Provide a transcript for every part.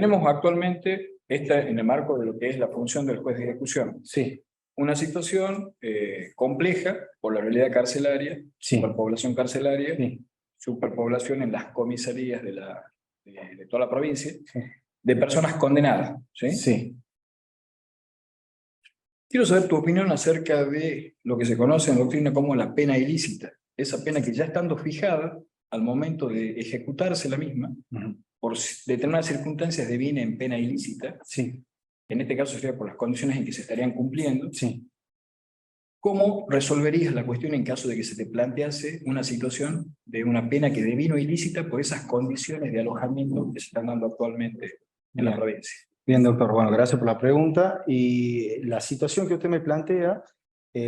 Tenemos actualmente, en el marco de lo que es la función del juez de ejecución, Sí, una situación compleja por la realidad carcelaria, sí, superpoblación carcelaria, sí, superpoblación en las comisarías de toda la provincia, sí. de personas condenadas. ¿Sí? Sí. Quiero saber tu opinión acerca de lo que se conoce en la doctrina como la pena ilícita. Esa pena que ya estando fijada, al momento de ejecutarse la misma, por determinadas circunstancias deviene en pena ilícita. Sí, En este caso sería por las condiciones en que se estarían cumpliendo. sí. ¿Cómo resolverías la cuestión en caso de que se te plantease una situación de una pena que devino ilícita por esas condiciones de alojamiento que se están dando actualmente en la Bien. provincia? Bien, doctor. Bueno, gracias por la pregunta. Y la situación que usted me plantea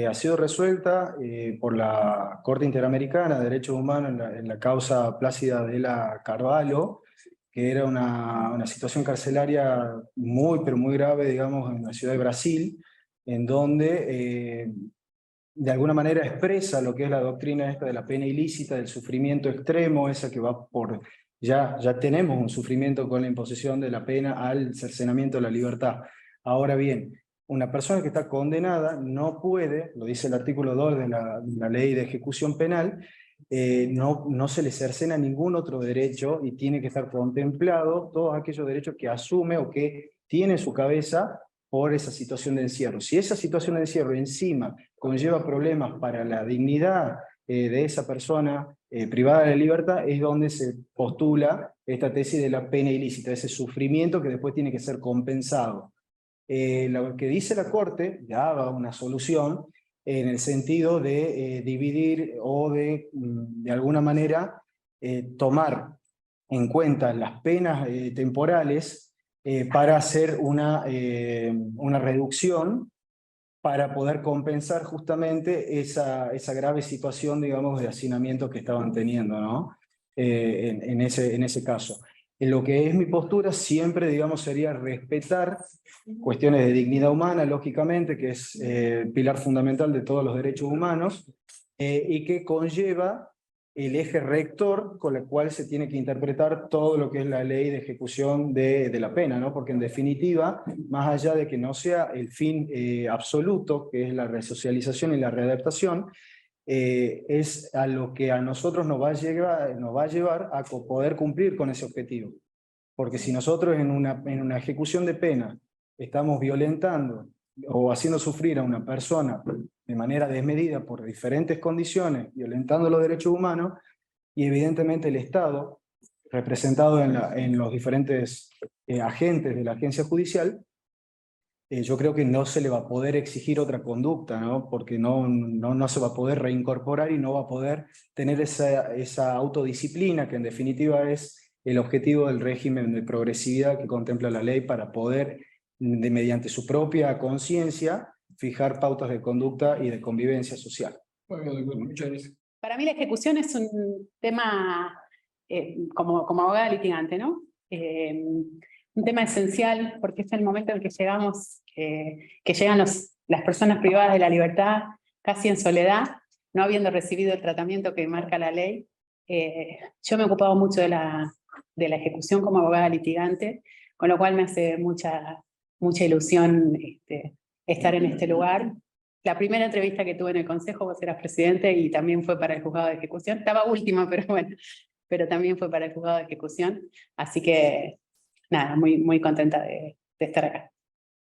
ha sido resuelta por la Corte Interamericana de Derechos Humanos en la causa Plácida de la Carvalho, que era una situación carcelaria muy, pero muy grave, digamos, en la ciudad de Brasil, en donde de alguna manera expresa lo que es la doctrina esta de la pena ilícita, del sufrimiento extremo, esa que va por... Ya tenemos un sufrimiento con la imposición de la pena al cercenamiento de la libertad. Ahora bien, una persona que está condenada no puede, lo dice el artículo 2 de la Ley de Ejecución Penal, no se le cercena ningún otro derecho y tiene que estar contemplado todos aquellos derechos que asume o que tiene en su cabeza por esa situación de encierro. Si esa situación de encierro encima conlleva problemas para la dignidad de esa persona privada de la libertad, es donde se postula esta tesis de la pena ilícita, ese sufrimiento que después tiene que ser compensado. Lo que dice la Corte ya da una solución en el sentido de dividir o de alguna manera tomar en cuenta las penas temporales para hacer una reducción para poder compensar justamente esa grave situación, digamos, de hacinamiento que estaban teniendo, ¿no? En ese caso. En lo que es mi postura, siempre, digamos, sería respetar cuestiones de dignidad humana, lógicamente, que es pilar fundamental de todos los derechos humanos, y que conlleva el eje rector con el cual se tiene que interpretar todo lo que es la ley de ejecución de la pena, ¿no? Porque en definitiva, más allá de que no sea el fin absoluto, que es la resocialización y la readaptación, es a lo que a nosotros nos va a llevar a poder cumplir con ese objetivo. Porque si nosotros en una ejecución de pena estamos violentando o haciendo sufrir a una persona de manera desmedida por diferentes condiciones, violentando los derechos humanos, y evidentemente el Estado, representado en los diferentes agentes de la agencia judicial, yo creo que no se le va a poder exigir otra conducta, ¿no? Porque no se va a poder reincorporar y no va a poder tener esa autodisciplina que en definitiva es el objetivo del régimen de progresividad que contempla la ley para poder, mediante su propia conciencia, fijar pautas de conducta y de convivencia social. Bueno, doctor, muchas gracias. Para mí la ejecución es un tema, como abogada litigante, ¿no? Un tema esencial porque es el momento en que llegamos, que llegan las personas privadas de la libertad casi en soledad, no habiendo recibido el tratamiento que marca la ley. Yo me he ocupado mucho de la ejecución como abogada litigante, con lo cual me hace mucha ilusión estar en este lugar. La primera entrevista que tuve en el Consejo, vos eras presidente y también fue para el juzgado de ejecución. Estaba última, pero bueno, pero también fue para el juzgado de ejecución. Así que, nada, muy contenta de estar acá.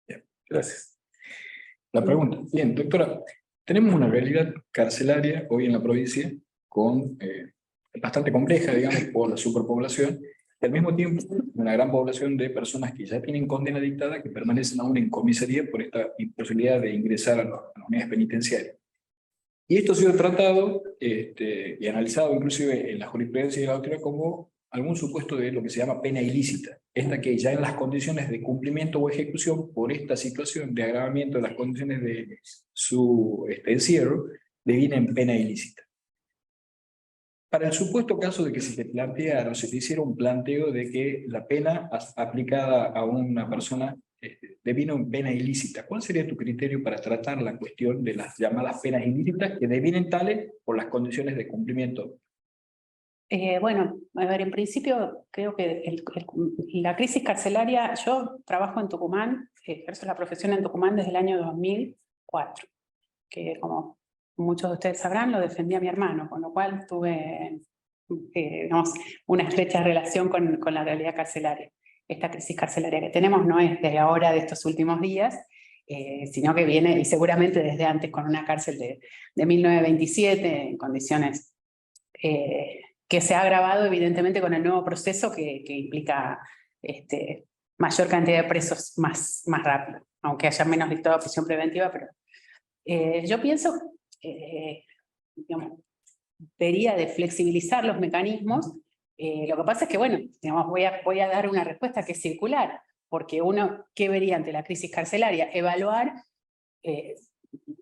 Bien, gracias. La pregunta. Bien, doctora, tenemos una realidad carcelaria hoy en la provincia bastante compleja, digamos, por la superpoblación, y al mismo tiempo una gran población de personas que ya tienen condena dictada que permanecen aún en comisaría por esta imposibilidad de ingresar a las unidades penitenciarias. Y esto ha sido tratado y analizado inclusive en la jurisprudencia y la doctrina como algún supuesto de lo que se llama pena ilícita. Esta que ya en las condiciones de cumplimiento o ejecución por esta situación de agravamiento de las condiciones de su encierro, deviene en pena ilícita. Para el supuesto caso de que se te planteara o se te hiciera un planteo de que la pena aplicada a una persona devino en pena ilícita, ¿cuál sería tu criterio para tratar la cuestión de las llamadas penas ilícitas que devienen tales por las condiciones de cumplimiento Bueno, a ver, en principio creo que la crisis carcelaria, yo trabajo en Tucumán, ejerzo la profesión en Tucumán desde el año 2004, que como muchos de ustedes sabrán, lo defendía mi hermano, con lo cual tuve digamos, una estrecha relación con la realidad carcelaria. Esta crisis carcelaria que tenemos no es de ahora, de estos últimos días, sino que viene, y seguramente desde antes, con una cárcel de 1927, en condiciones que se ha agravado evidentemente con el nuevo proceso que implica mayor cantidad de presos más rápido, aunque haya menos dictado de prisión preventiva, pero yo pienso, digamos, debería de flexibilizar los mecanismos. Lo que pasa es que, bueno, digamos, voy a dar una respuesta que es circular, porque uno, ¿qué vería ante la crisis carcelaria? Evaluar,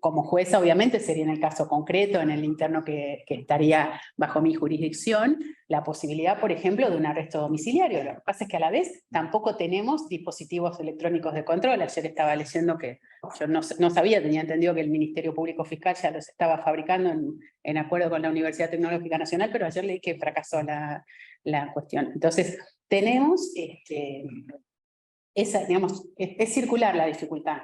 como jueza obviamente sería en el caso concreto, en el interno que estaría bajo mi jurisdicción, la posibilidad, por ejemplo, de un arresto domiciliario. Lo que pasa es que a la vez tampoco tenemos dispositivos electrónicos de control. Ayer estaba leyendo que yo no sabía, tenía entendido que el Ministerio Público Fiscal ya los estaba fabricando en acuerdo con la Universidad Tecnológica Nacional, pero ayer leí que fracasó la cuestión. Entonces, tenemos, digamos, es circular la dificultad.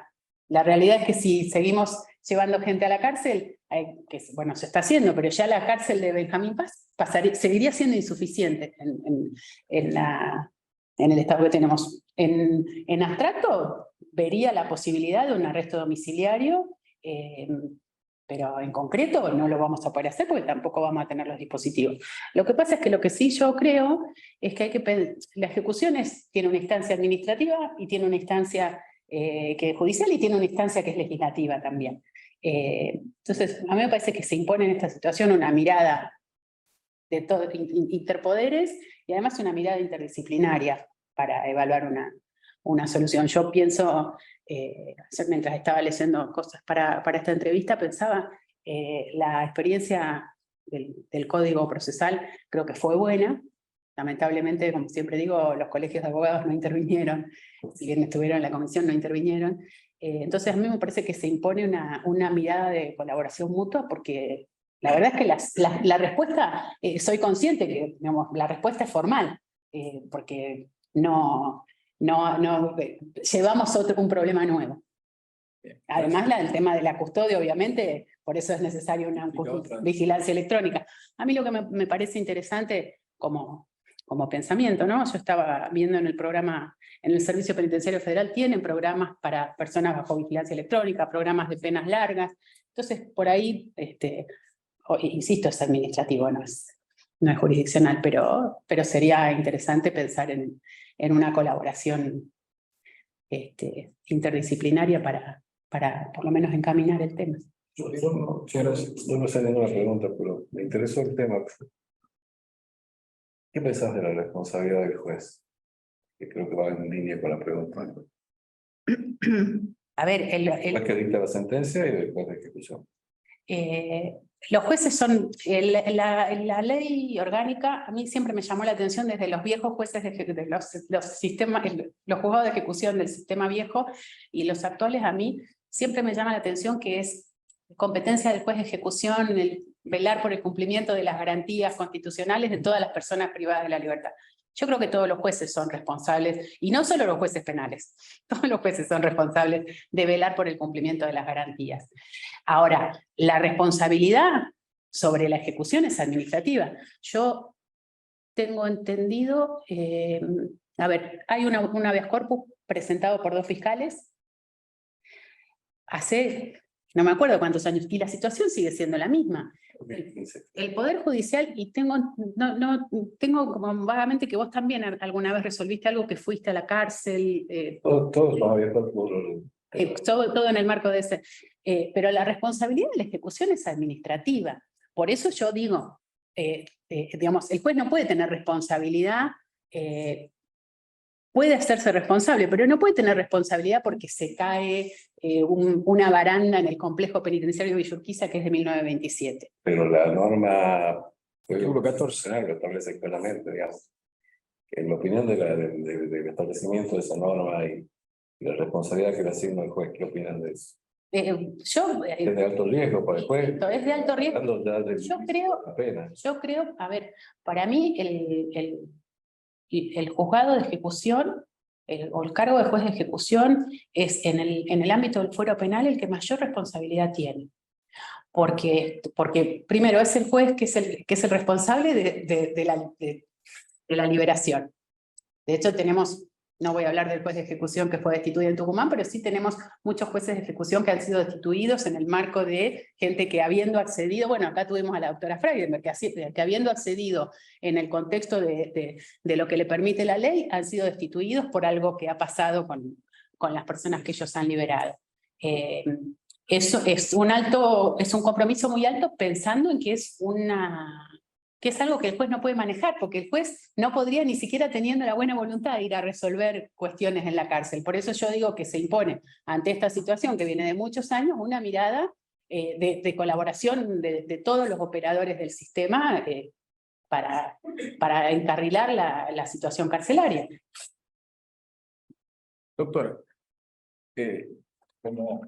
La realidad es que si seguimos llevando gente a la cárcel, que bueno, se está haciendo, pero ya la cárcel de Benjamín Paz seguiría siendo insuficiente en el estado que tenemos. En abstracto, vería la posibilidad de un arresto domiciliario, pero en concreto no lo vamos a poder hacer porque tampoco vamos a tener los dispositivos. Lo que pasa es que lo que sí yo creo es que la ejecución tiene una instancia administrativa y tiene una instancia que es judicial y tiene una instancia que es legislativa también. Entonces, a mí me parece que se impone en esta situación una mirada de interpoderes y además una mirada interdisciplinaria para evaluar una solución. Yo pienso, mientras estaba leyendo cosas para esta entrevista, pensaba la experiencia del Código Procesal creo que fue buena. Lamentablemente, como siempre digo, los colegios de abogados no intervinieron, si bien estuvieron en la comisión, no intervinieron. Entonces a mí me parece que se impone una mirada de colaboración mutua, porque la verdad es que la respuesta, soy consciente que digamos, la respuesta es formal, porque no llevamos un problema nuevo. Además, el tema de la custodia, obviamente, por eso es necesaria una vigilancia electrónica. A mí lo que me parece interesante como pensamiento, ¿no? Yo estaba viendo en el programa, en el Servicio Penitenciario Federal, tienen programas para personas bajo vigilancia electrónica, programas de penas largas. Entonces, por ahí, insisto, es administrativo, no es jurisdiccional, pero sería interesante pensar en una colaboración interdisciplinaria para por lo menos encaminar el tema. Yo no sé ninguna pregunta, pero me interesó el tema. ¿Qué pensás de la responsabilidad del juez? Que creo que va en línea con la pregunta. A ver, El que dicta la sentencia y después de ejecución. Los jueces son, la ley orgánica, a mí siempre me llamó la atención desde los viejos jueces de los sistemas, los juzgados de ejecución del sistema viejo y los actuales, a mí siempre me llama la atención que es competencia del juez de ejecución el velar por el cumplimiento de las garantías constitucionales de todas las personas privadas de la libertad. Yo creo que todos los jueces son responsables, y no solo los jueces penales, todos los jueces son responsables de velar por el cumplimiento de las garantías. Ahora, la responsabilidad sobre la ejecución es administrativa. Yo tengo entendido, a ver, hay un habeas corpus presentado por 2 fiscales hace, no me acuerdo cuántos años, y la situación sigue siendo la misma. El Poder Judicial, y tengo como vagamente que vos también alguna vez resolviste algo que fuiste a la cárcel. Todos los abiertos por... todo en el marco de ese. Pero la responsabilidad de la ejecución es administrativa. Por eso yo digo, digamos, el juez no puede tener responsabilidad, puede hacerse responsable, pero no puede tener responsabilidad porque se cae una baranda en el complejo penitenciario de Villa que es de 1927. Pero la norma Código 14 lo establece claramente, digamos. En la opinión del establecimiento de esa norma y la responsabilidad que le asigna el juez, ¿qué opinan de eso? Yo, Es de alto riesgo para el juez. esto es de alto riesgo. Hablando ya de Yo creo, la pena. a ver, para mí el juzgado de ejecución o el cargo de juez de ejecución es en el ámbito del fuero penal el que mayor responsabilidad tiene. Porque primero es el juez que es el responsable de la liberación. De hecho tenemos, no voy a hablar del juez de ejecución que fue destituido en Tucumán, pero sí tenemos muchos jueces de ejecución que han sido destituidos en el marco de gente que habiendo accedido, bueno, acá tuvimos a la doctora Freidenberg, que habiendo accedido en el contexto de lo que le permite la ley, han sido destituidos por algo que ha pasado con las personas que ellos han liberado. Eso es un compromiso muy alto pensando en que es algo que el juez no puede manejar, porque el juez no podría ni siquiera teniendo la buena voluntad de ir a resolver cuestiones en la cárcel. Por eso yo digo que se impone ante esta situación que viene de muchos años una mirada de colaboración de todos los operadores del sistema para encarrilar la situación carcelaria. Doctora, como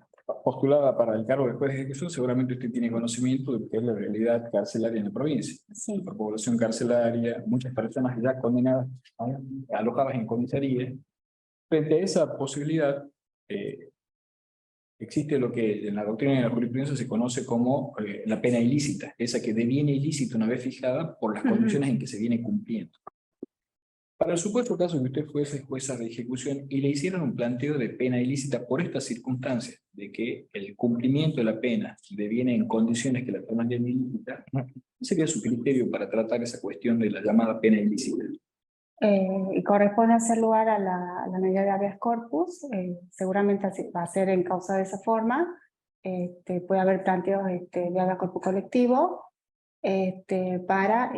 postulada para el cargo de juez de ejecución, seguramente usted tiene conocimiento de lo que es la realidad carcelaria en la provincia. Sí. La población carcelaria, muchas personas ya condenadas, alojadas en comisaría. Frente a esa posibilidad, existe lo que en la doctrina y la jurisprudencia se conoce como la pena ilícita, esa que deviene ilícita una vez fijada por las condiciones en que se viene cumpliendo. Para el supuesto caso que usted fuese jueza de ejecución y le hicieran un planteo de pena ilícita por estas circunstancias, de que el cumplimiento de la pena deviene en condiciones que la tornan ilícita, ¿cuál sería su criterio para tratar esa cuestión de la llamada pena ilícita? Y corresponde hacer lugar a la medida de habeas corpus, seguramente va a ser en causa de esa forma, puede haber planteos de habeas corpus colectivo, para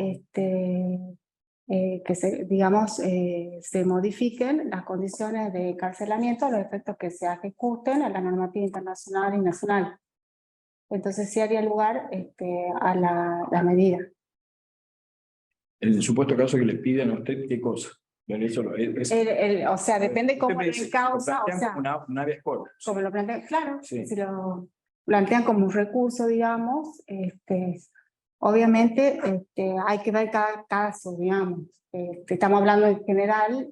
que se modifiquen las condiciones de encarcelamiento a los efectos que se ajusten a la normativa internacional y nacional. Entonces sí haría lugar a la medida. En el supuesto caso que le pidan a usted, ¿qué cosa? O sea, depende cómo en causa, o sea, un habeas corpus. como lo plantean, claro, Sí. si lo plantean como un recurso, digamos, obviamente hay que ver cada caso, digamos. Estamos hablando en general,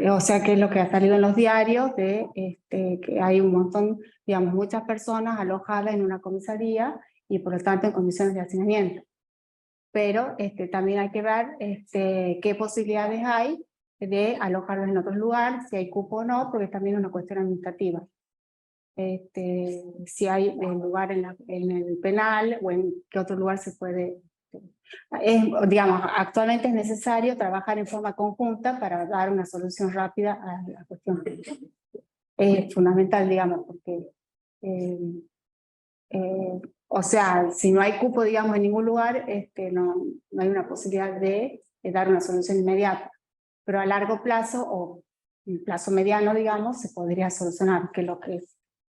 o sea, que es lo que ha salido en los diarios, que hay un montón, digamos, muchas personas alojadas en una comisaría y por lo tanto en condiciones de hacinamiento. Pero también hay que ver qué posibilidades hay de alojarlos en otros lugares, si hay cupo o no, porque también es una cuestión administrativa. Si hay lugar en el penal o en qué otro lugar se puede... digamos, actualmente es necesario trabajar en forma conjunta para dar una solución rápida a la cuestión. Es fundamental, digamos, porque... o sea, si no hay cupo, digamos, en ningún lugar, no hay una posibilidad de dar una solución inmediata. Pero a largo plazo, o en plazo mediano, digamos, se podría solucionar, que es lo que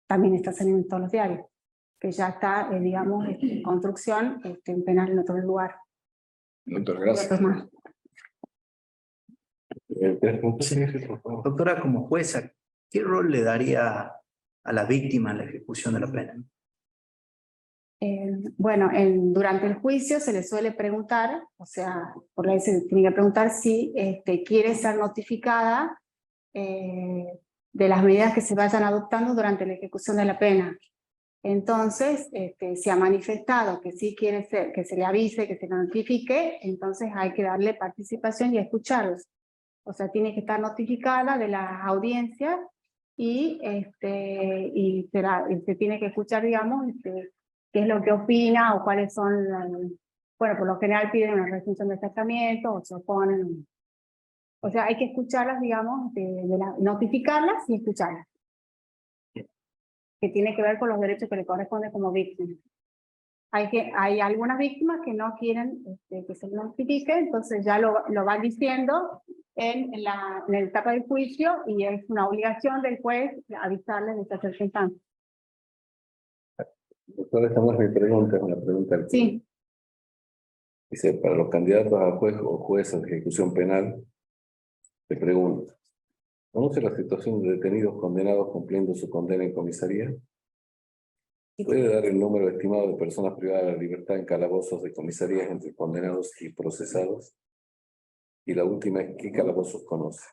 también está saliendo en todos los diarios, que ya está, digamos, en construcción en penal en otro lugar. Doctor, gracias. Doctora, como jueza, ¿qué rol le daría a la víctima en la ejecución de la pena? Bueno, durante el juicio se le suele preguntar, o sea, por ley se tiene que preguntar si quiere ser notificada de las medidas que se vayan adoptando durante la ejecución de la pena. Entonces, se ha manifestado que sí quiere ser, que se le avise, que se le notifique, entonces hay que darle participación y escucharlos. O sea, tiene que estar notificada de las audiencias y se tiene que escuchar, digamos, qué es lo que opina o cuáles son, bueno, por lo general piden una resolución de tratamiento o se oponen. O sea, hay que escucharlas, digamos, notificarlas y escucharlas. Que tiene que ver con los derechos que le corresponden como víctima. Hay algunas víctimas que no quieren que se les notifique, entonces ya lo van diciendo en la etapa del juicio y es una obligación del juez avisarles de esta circunstancia. Doctora, esta no es mi pregunta, es una pregunta del Sí. Dice, para los candidatos a juez o jueza de ejecución penal, te pregunto, ¿Conoce la situación de detenidos condenados cumpliendo su condena en comisaría? ¿Puede dar el número estimado de personas privadas de la libertad en calabozos de comisarías entre condenados y procesados? Y la última es, ¿qué calabozos conoce?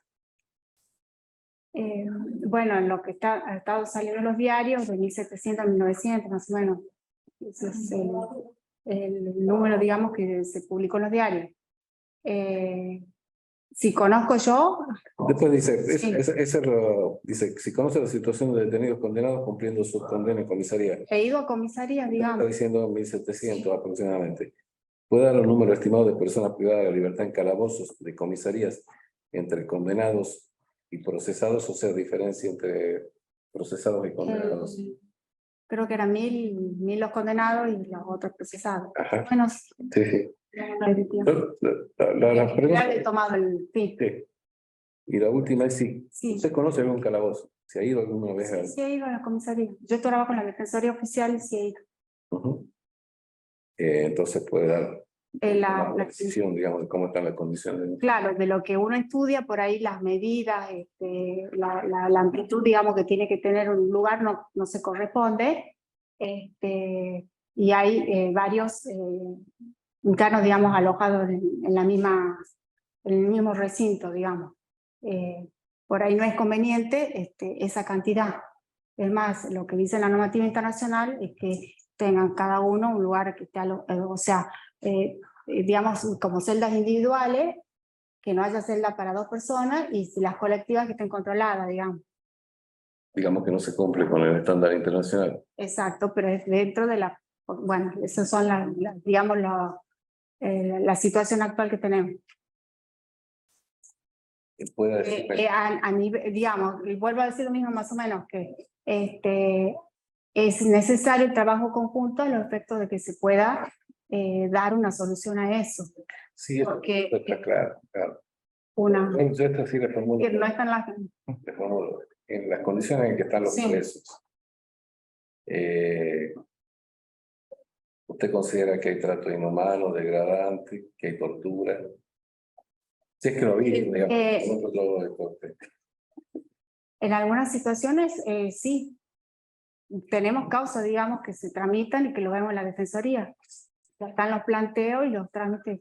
Bueno, en lo que ha estado saliendo en los diarios, de 1700 a 1900, más o menos. Ese es el número, digamos, que se publicó en los diarios. Si conozco yo, Después dice, Sí. dice, si conoce la situación de detenidos condenados cumpliendo su condena en comisaría. he ido a comisarías, Está digamos. diciendo 1700 aproximadamente. ¿Puede dar los números estimados de personas privadas de la libertad en calabozos de comisarías entre condenados y procesados? O sea, diferencia entre procesados y condenados. Creo que eran 1000 los condenados y los otros procesados. Ajá. Bueno, Sí, sí. no, La pregunta, he tomado el fin. sí. Y la última es si Sí. usted conoce algún calabozo, si ha ido alguna vez a... Sí he ido a la comisaría. Yo trabajo con la Defensoría Oficial y sí he ido. Ujú. Entonces puede dar La una decisión, digamos, de cómo están las condiciones. Claro, de lo que uno estudia, por ahí las medidas, la amplitud, digamos, que tiene que tener un lugar no se corresponde. Y hay varios internos, digamos, alojados en el mismo recinto, digamos. Por ahí no es conveniente esa cantidad. Es más, lo que dice la normativa internacional es que tengan cada uno un lugar que esté, o sea, digamos, como celdas individuales, que no haya celda para 2 personas, y si las colectivas que estén controladas, digamos. Digamos que no se cumple con el estándar internacional. Exacto, pero es dentro de bueno, esas son digamos, la situación actual que tenemos. Puede decirme, A nivel, digamos, y vuelvo a decir lo mismo más o menos, que es necesario el trabajo conjunto a los efectos de que se pueda dar una solución a eso. sí, eso Porque está claro, claro. una Bueno, yo esto sí le formulo, que no están las... le formulo. En las condiciones en que están los Sí. presos, ¿usted considera que hay trato inhumano, degradante, que hay tortura? Si es que lo vi, digamos, En algunas situaciones, sí. Tenemos causas, digamos, que se tramitan y que lo vemos en la Defensoría. Ya están los planteos y los trámites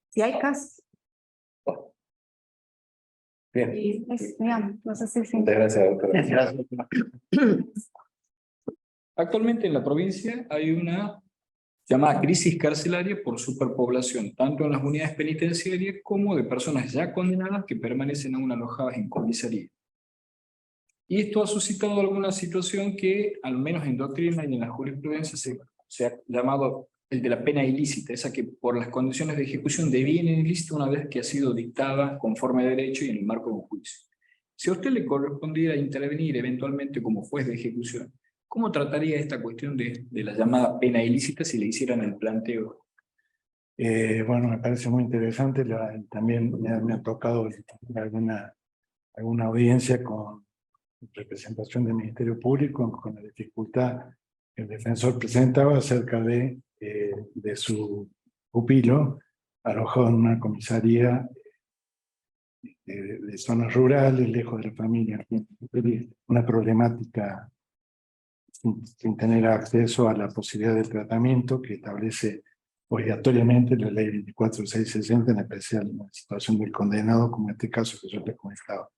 si hay casos. Bien, Y digamos, no sé si... muchas gracias, doctora. Gracias. Actualmente en la provincia hay una llamada crisis carcelaria por superpoblación, tanto en las unidades penitenciarias como de personas ya condenadas que permanecen aún alojadas en comisaría. Y esto ha suscitado alguna situación que, al menos en doctrina y en la jurisprudencia, se ha llamado el de la pena ilícita, esa que por las condiciones de ejecución deviene ilícita una vez que ha sido dictada conforme a derecho y en el marco de un juicio. Si a usted le correspondiera intervenir eventualmente como juez de ejecución, ¿cómo trataría esta cuestión de la llamada pena ilícita si le hicieran el planteo? Bueno, me parece muy interesante. También me ha tocado alguna audiencia con representación del Ministerio Público, con la dificultad que el defensor presentaba acerca de su pupilo alojado en una comisaría de zonas rurales, lejos de la familia. Una problemática sin tener acceso a la posibilidad de tratamiento que establece obligatoriamente la ley 24660, en especial en la situación del condenado, como en este caso que yo te comentaba.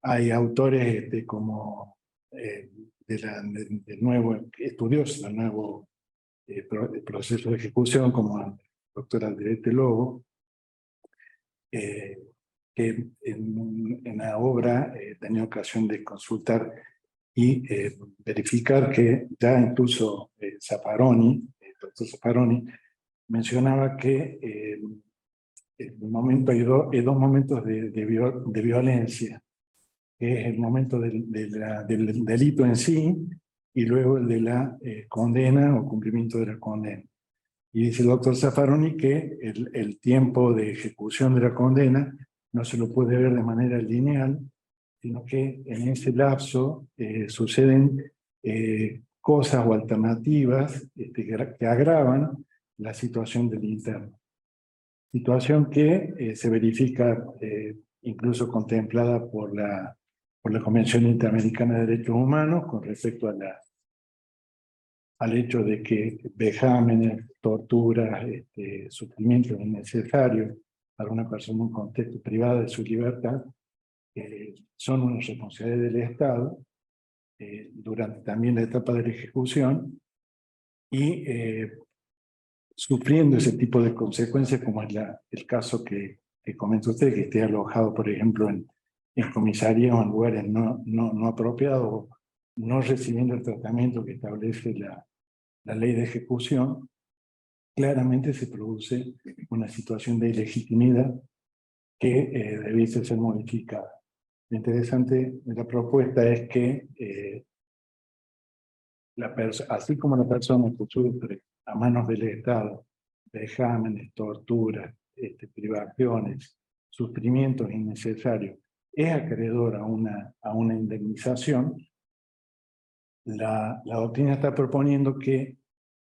Hay autores como del nuevo estudioso, del nuevo proceso de ejecución, como la doctora Alderete Lobo, que en la obra tenía ocasión de consultar y verificar que ya incluso Zaffaroni, el doctor Zaffaroni, mencionaba que hay dos momentos de violencia, que es el momento del delito en sí y luego el de la condena o cumplimiento de la condena. Y dice el doctor Zaffaroni que el tiempo de ejecución de la condena no se lo puede ver de manera lineal, sino que en ese lapso suceden cosas o alternativas que agravan la situación del interno. Situación que se verifica incluso contemplada por la Convención Interamericana de Derechos Humanos con respecto al hecho de que vejámenes, torturas, sufrimientos innecesarios para una persona en un contexto privado de su libertad son una responsabilidad del Estado durante también la etapa de la ejecución y sufriendo ese tipo de consecuencias como es el caso que comenta usted, que esté alojado, por ejemplo, en comisaría o en lugares no apropiados, no recibiendo el tratamiento que establece la ley de ejecución, claramente se produce una situación de ilegitimidad que debiese ser modificada. Lo interesante de la propuesta es que así como la persona que sufre a manos del Estado vejámenes, torturas, privaciones, sufrimientos innecesarios, es acreedor a una indemnización, la doctrina está proponiendo que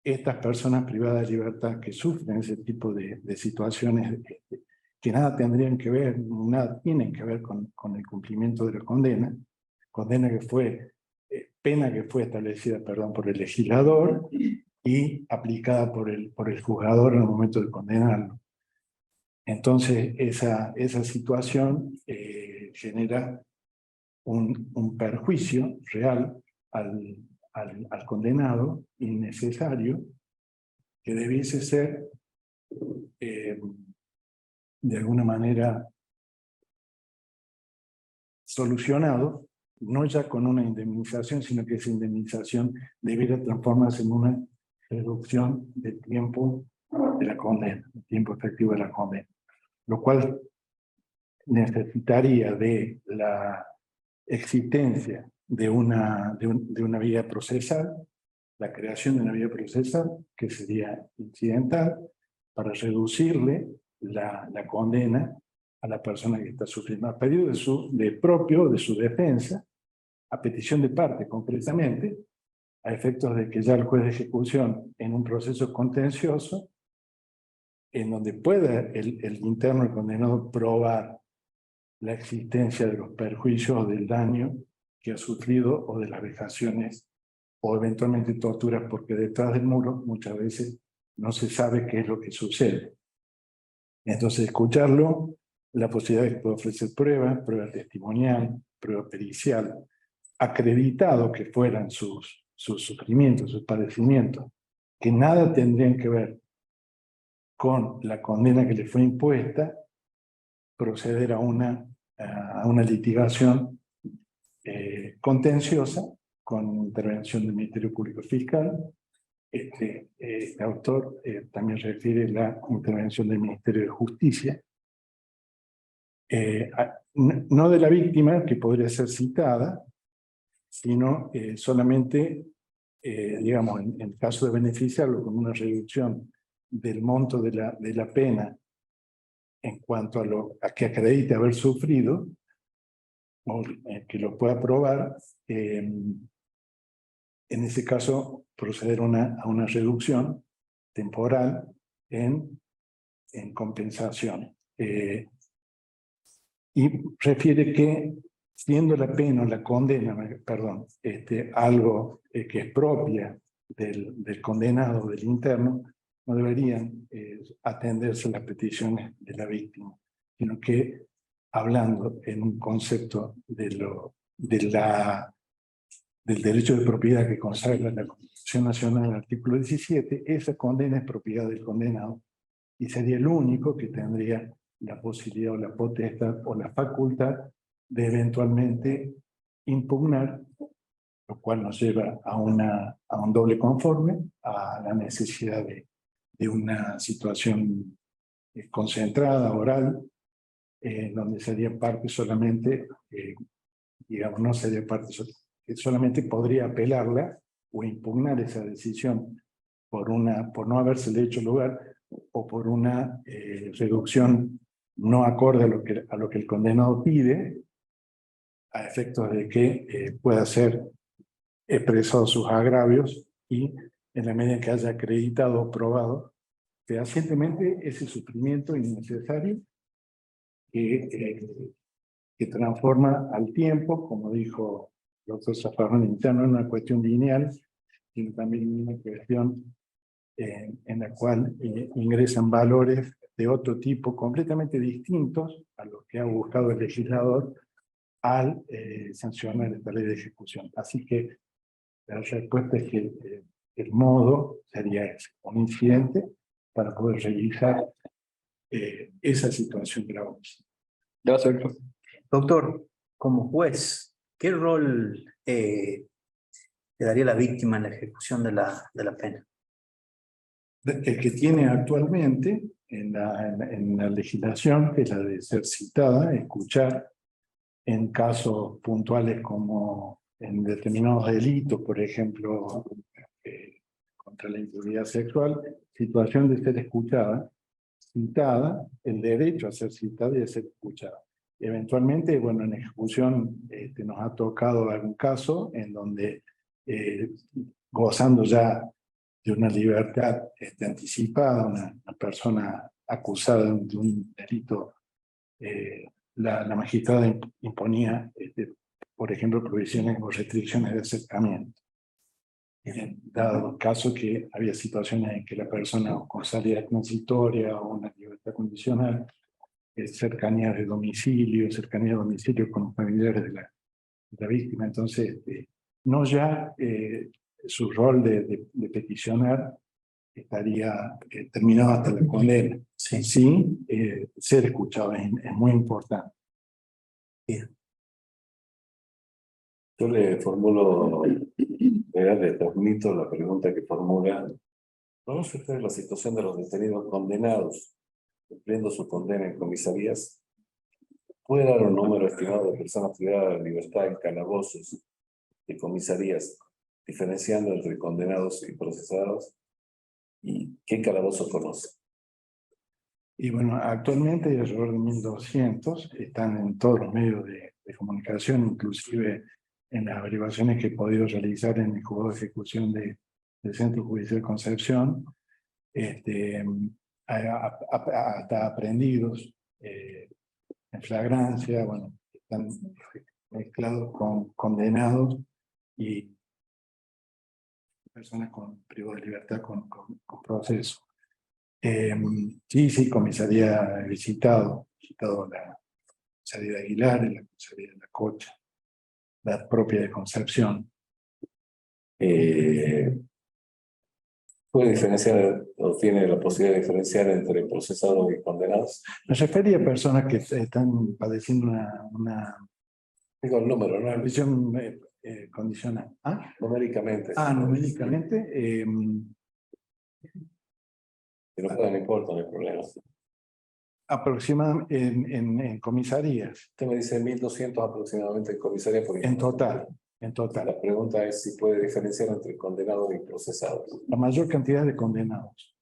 estas personas privadas de libertad que sufren ese tipo de situaciones que nada tendrían que ver, nada tienen que ver con el cumplimiento de la condena que fue, pena que fue establecida, perdón, por el legislador y aplicada por el juzgador en el momento de condenarlo. Entonces, esa situación genera un perjuicio real al condenado innecesario que debiese ser de alguna manera solucionado, no ya con una indemnización, sino que esa indemnización debiera transformarse en una reducción del tiempo de la condena, el tiempo efectivo de la condena, lo cual necesitaría de la existencia de una vía procesal, la creación de una vía procesal que sería incidental para reducirle la condena a la persona que está sufriendo, a pedido de su defensa, a petición de parte concretamente, a efectos de que ya el juez de ejecución en un proceso contencioso, en donde pueda el interno, el condenado, probar la existencia de los perjuicios o del daño que ha sufrido o de las vejaciones o eventualmente torturas, porque detrás del muro muchas veces no se sabe qué es lo que sucede. Entonces, escucharlo, la posibilidad de que pueda ofrecer prueba testimonial, prueba pericial, acreditado que fueran sus sufrimientos, sus padecimientos, que nada tendrían que ver con la condena que le fue impuesta, proceder a una litigación contenciosa con intervención del Ministerio Público Fiscal. Este autor también refiere la intervención del Ministerio de Justicia, no de la víctima, que podría ser citada, sino solamente, digamos, en el caso de beneficiarlo con una reducción del monto de la pena en cuanto a que acredite haber sufrido, o que lo pueda probar, en ese caso proceder a una reducción temporal en compensación. Y refiere que, siendo la pena o la condena, perdón, algo que es propia del condenado, del interno, no deberían atenderse las peticiones de la víctima, sino que, hablando en un concepto del derecho de propiedad que consagra la Constitución Nacional en el artículo 17, esa condena es propiedad del condenado y sería el único que tendría la posibilidad o la potestad o la facultad de eventualmente impugnar, lo cual nos lleva a un doble conforme, a la necesidad de una situación concentrada, oral, donde sería parte solamente, digamos, no sería parte, solamente podría apelarla o impugnar esa decisión por no habérsele hecho lugar o por una reducción no acorde a lo que el condenado pide, a efectos de que pueda ser expresado sus agravios y en la medida que haya acreditado o probado fehacientemente ese sufrimiento innecesario que que transforma al tiempo, como dijo el doctor Zaffaroni, no es una cuestión lineal, sino también una cuestión en la cual ingresan valores de otro tipo completamente distintos a los que ha buscado el legislador al sancionar esta ley de ejecución. Así que la respuesta es que el modo sería ese, un incidente para poder revisar esa situación grave. Gracias, doctor. Doctor, como juez, ¿qué rol le daría a la víctima en la ejecución de la pena? El que tiene actualmente en la legislación, que es la de ser citada, escuchar en casos puntuales como en determinados delitos, por ejemplo, contra la integridad sexual, situación de ser escuchada, citada, el derecho a ser citada y a ser escuchada. Eventualmente, bueno, en ejecución nos ha tocado algún caso en donde, gozando ya de una libertad anticipada, una persona acusada de un delito, la magistrada imponía, por ejemplo, prohibiciones o restricciones de acercamiento. Dado el caso que había situaciones en que la persona con salida transitoria o una libertad condicional, cercanía de domicilio con los familiares de la víctima. Entonces, no ya su rol de peticionar estaría terminado hasta la condena. Sí, ser escuchado es muy importante. Bien. Yo le formulo, le transmito la pregunta que formula. ¿Conoce usted la situación de los detenidos condenados cumpliendo su condena en comisarías? ¿Puede dar un número estimado de personas privadas de libertad en calabozos y comisarías, diferenciando entre condenados y procesados? ¿Y qué calabozo conoce? Y bueno, actualmente hay alrededor de 1.200, están en todos los medios de comunicación, inclusive en las averiguaciones que he podido realizar en el juzgado de ejecución del Centro Judicial Concepción, hasta aprendidos en flagrancia, bueno, están mezclados con condenados y personas con privado de libertad con proceso. Sí, comisaría visitado la comisaría de Aguilar, la comisaría de La Cocha, la propia de Concepción. ¿Puede diferenciar o tiene la posibilidad de diferenciar entre procesados y condenados? Me refería a personas que están padeciendo una Digo el número, ¿no? prisión condicional. ¿Ah? Numéricamente. Numéricamente. Si no puede, no importa, no hay problema. Aproximadamente en comisarías. Usted me dice 1.200 aproximadamente en comisaría. En total. La pregunta es si puede diferenciar entre condenados y procesados. La mayor cantidad de condenados.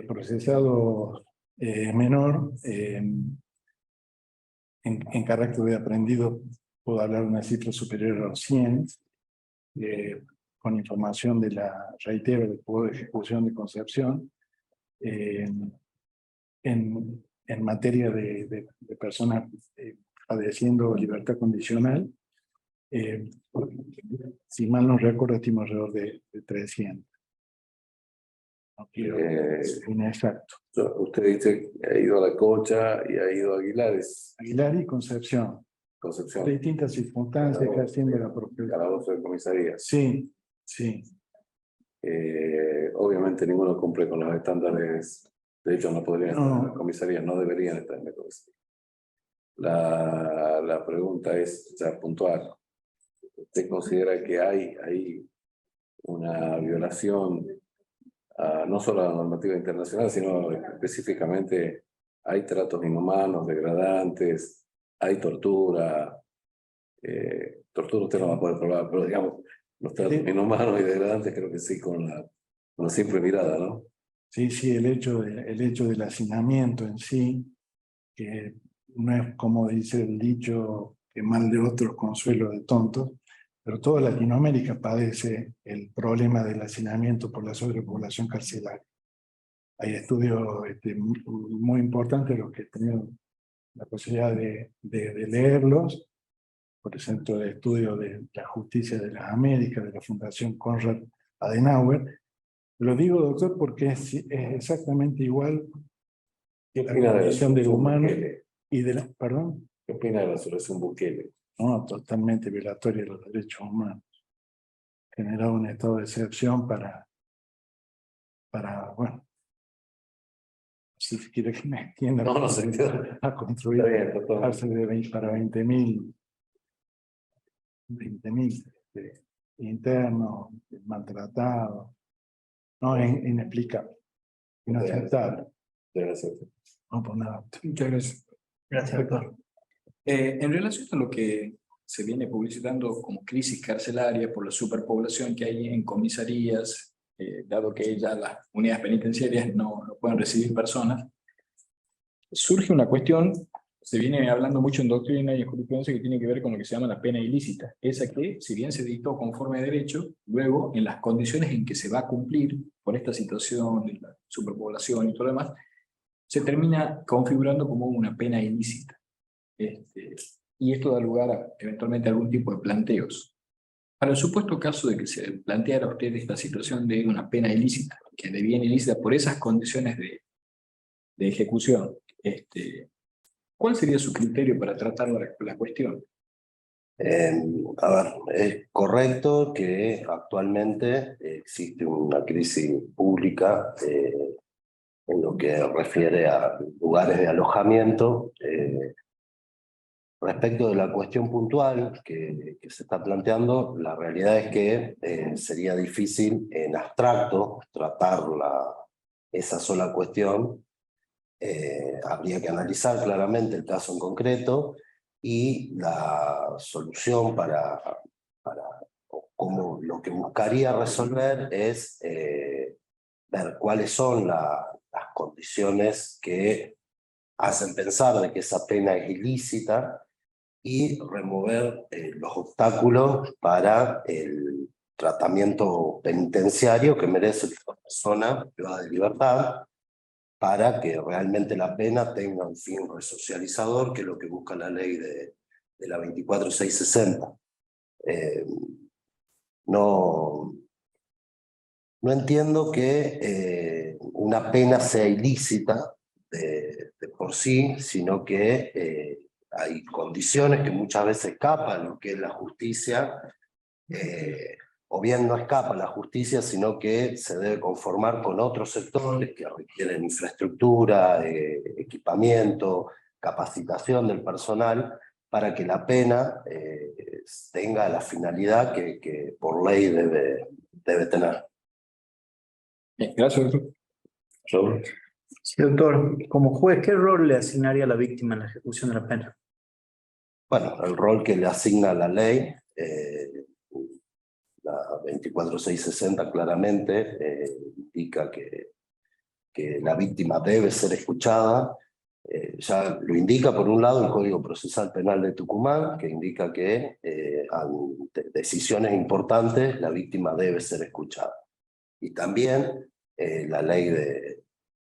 Procesados menor, en carácter de aprendido, puedo hablar de una cifra superior a los 100, con información de la, reitero, del Poder de Ejecución de Concepción. En materia de personas padeciendo libertad condicional, si mal no recuerdo, estimo alrededor de 300. No quiero inexacto. Usted dice que ha ido a La Cocha y ha ido a Aguilares. Aguilar y Concepción. Concepción. De distintas circunstancias que haciendo la propia. Calabozo de comisaría. Sí, sí. Obviamente ninguno cumple con los estándares. De hecho, no podrían estar en la comisaría, no deberían estar en la comisaría. La pregunta es ya puntual. ¿Usted considera que hay una violación no solo a la normativa internacional, sino específicamente hay tratos inhumanos, degradantes, hay tortura? Tortura usted no va a poder probar, pero digamos, los tratos inhumanos y degradantes creo que sí, con la simple mirada, ¿no? Sí, el hecho del hacinamiento en sí, que no es como dice el dicho, que mal de otros consuelo de tontos, pero toda Latinoamérica padece el problema del hacinamiento por la sobrepoblación carcelaria. Hay estudios muy importantes, los que he tenido la posibilidad de leerlos por el Centro de Estudio de la Justicia de las Américas, de la Fundación Konrad Adenauer. Lo digo, doctor, porque es exactamente igual ¿Qué la opina de la condición del resolución humano Bukele? y de la... Perdón, ¿Qué opina de la resolución Bukele? no, totalmente violatoria de los derechos humanos. Generar un estado de excepción para bueno, no sé si quiere que me extienda, No, no se entiende. a construir Está bien, doctor. cárcel de 20 para 20.000 internos, maltratados. No, es inexplicable, inaceptable. Gracias. No, por nada. Muchas gracias. Gracias, doctor. En relación a lo que se viene publicitando como crisis carcelaria por la superpoblación que hay en comisarías, dado que ya las unidades penitenciarias no pueden recibir personas, surge una cuestión, se viene hablando mucho en doctrina y en jurisprudencia, que tiene que ver con lo que se llama la pena ilícita, esa que, si bien se dictó conforme a derecho, luego en las condiciones en que se va a cumplir por esta situación de la superpoblación y todo lo demás, se termina configurando como una pena ilícita. Y esto da lugar a, eventualmente, a algún tipo de planteos. Para el supuesto caso de que se planteara a usted esta situación de una pena ilícita, que deviene ilícita por esas condiciones de ejecución, ¿cuál sería su criterio para tratar la cuestión? A ver, es correcto que actualmente existe una crisis pública en lo que refiere a lugares de alojamiento. Respecto de la cuestión puntual que se está planteando, la realidad es que sería difícil en abstracto tratar esa sola cuestión. Habría que analizar claramente el caso en concreto y la solución como lo que buscaría resolver es ver cuáles son las condiciones que hacen pensar de que esa pena es ilícita y remover los obstáculos para el tratamiento penitenciario que merece la persona privada de libertad, para que realmente la pena tenga un fin resocializador, que es lo que busca la ley de la 24660. No entiendo que una pena sea ilícita de por sí, sino que hay condiciones que muchas veces escapan lo que es la justicia, o bien no escapa la justicia, sino que se debe conformar con otros sectores que requieren infraestructura, equipamiento, capacitación del personal, para que la pena tenga la finalidad que por ley debe tener. Gracias, doctor. Raúl. Sí, doctor, como juez, ¿qué rol le asignaría a la víctima en la ejecución de la pena? Bueno, el rol que le asigna la ley, la 24660 claramente indica que la víctima debe ser escuchada. Ya lo indica por un lado el Código Procesal Penal de Tucumán, que indica que ante decisiones importantes la víctima debe ser escuchada. Y también la ley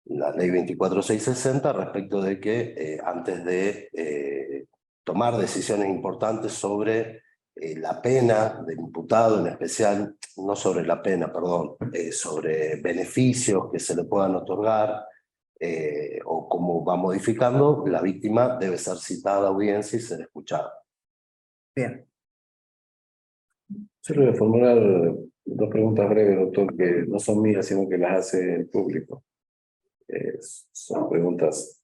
24660 respecto de que antes de tomar decisiones importantes sobre la pena del imputado, en especial, no sobre la pena, perdón, sobre beneficios que se le puedan otorgar o cómo va modificando, la víctima debe ser citada a audiencia y ser escuchada. Bien. Yo le voy a formular dos preguntas breves, doctor, que no son mías, sino que las hace el público. Son preguntas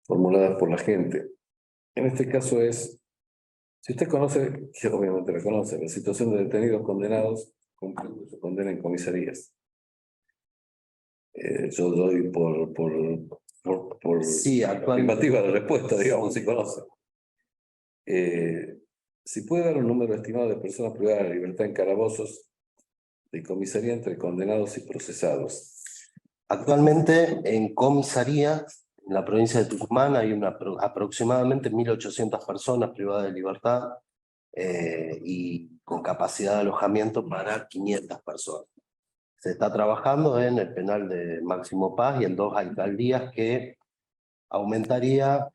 formuladas por la gente. En este caso es, si usted conoce, que obviamente la conoce, la situación de detenidos condenados cumpliendo su condena en comisarías. Yo doy por Sí, actualmente. afirmativa de respuesta, digamos, si conoce. Si puede dar un número estimado de personas privadas de libertad en calabozos de comisaría entre condenados y procesados. Actualmente en comisaría, en la provincia de Tucumán, hay aproximadamente 1.800 personas privadas de libertad y con capacidad de alojamiento para 500 personas. Se está trabajando en el penal de Máximo Paz y en 2 alcaldías que aumentaría,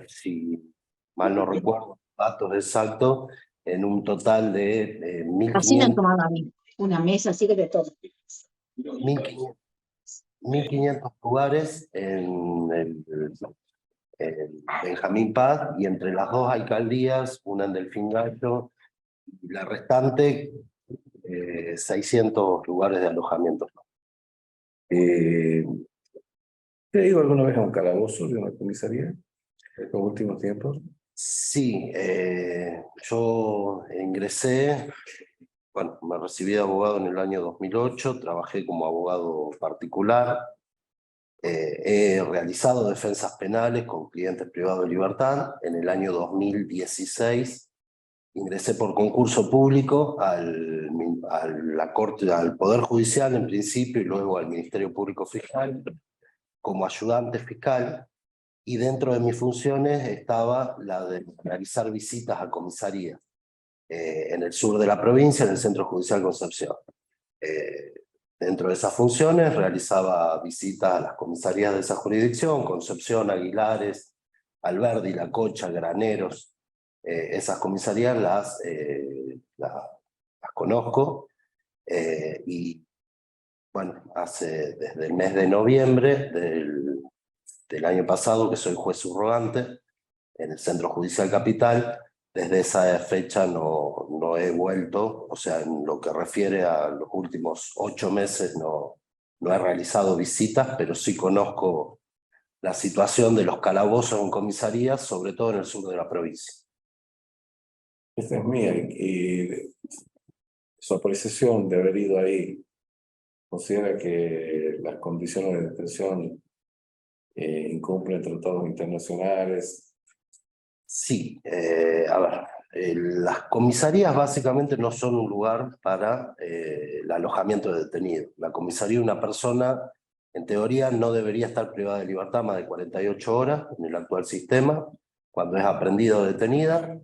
si mal no recuerdo datos exactos, en un total de Así me han 1.500 tomado a mí, una mesa, así que de todo. 1.500 lugares en Benjamín Paz, y entre las dos alcaldías, una en Delfín Gallo y la restante, 600 lugares de alojamiento. ¿Te has ido alguna vez a un calabozo de una comisaría en los últimos tiempos? Sí, yo ingresé, bueno, me recibí de abogado en el año 2008, trabajé como abogado particular, he realizado defensas penales con clientes privados de libertad. En el año 2016 ingresé por concurso público a la Corte, al Poder Judicial en principio y luego al Ministerio Público Fiscal como ayudante fiscal, y dentro de mis funciones estaba la de realizar visitas a comisarías en el sur de la provincia, en el Centro Judicial Concepción. Dentro de esas funciones realizaba visitas a las comisarías de esa jurisdicción: Concepción, Aguilares, Alberdi, La Cocha, Graneros. Esas comisarías las conozco, y bueno, desde el mes de noviembre del año pasado que soy juez subrogante en el Centro Judicial Capital. Desde esa fecha no he vuelto, o sea, en lo que refiere a los últimos 8 meses no he realizado visitas, pero sí conozco la situación de los calabozos en comisarías, sobre todo en el sur de la provincia. Esta es mía, y su apreciación de haber ido ahí, ¿considera que las condiciones de detención incumplen tratados internacionales? Sí, a ver, las comisarías básicamente no son un lugar para el alojamiento de detenidos. La comisaría de una persona, en teoría, no debería estar privada de libertad más de 48 horas en el actual sistema, cuando es aprendida o detenida,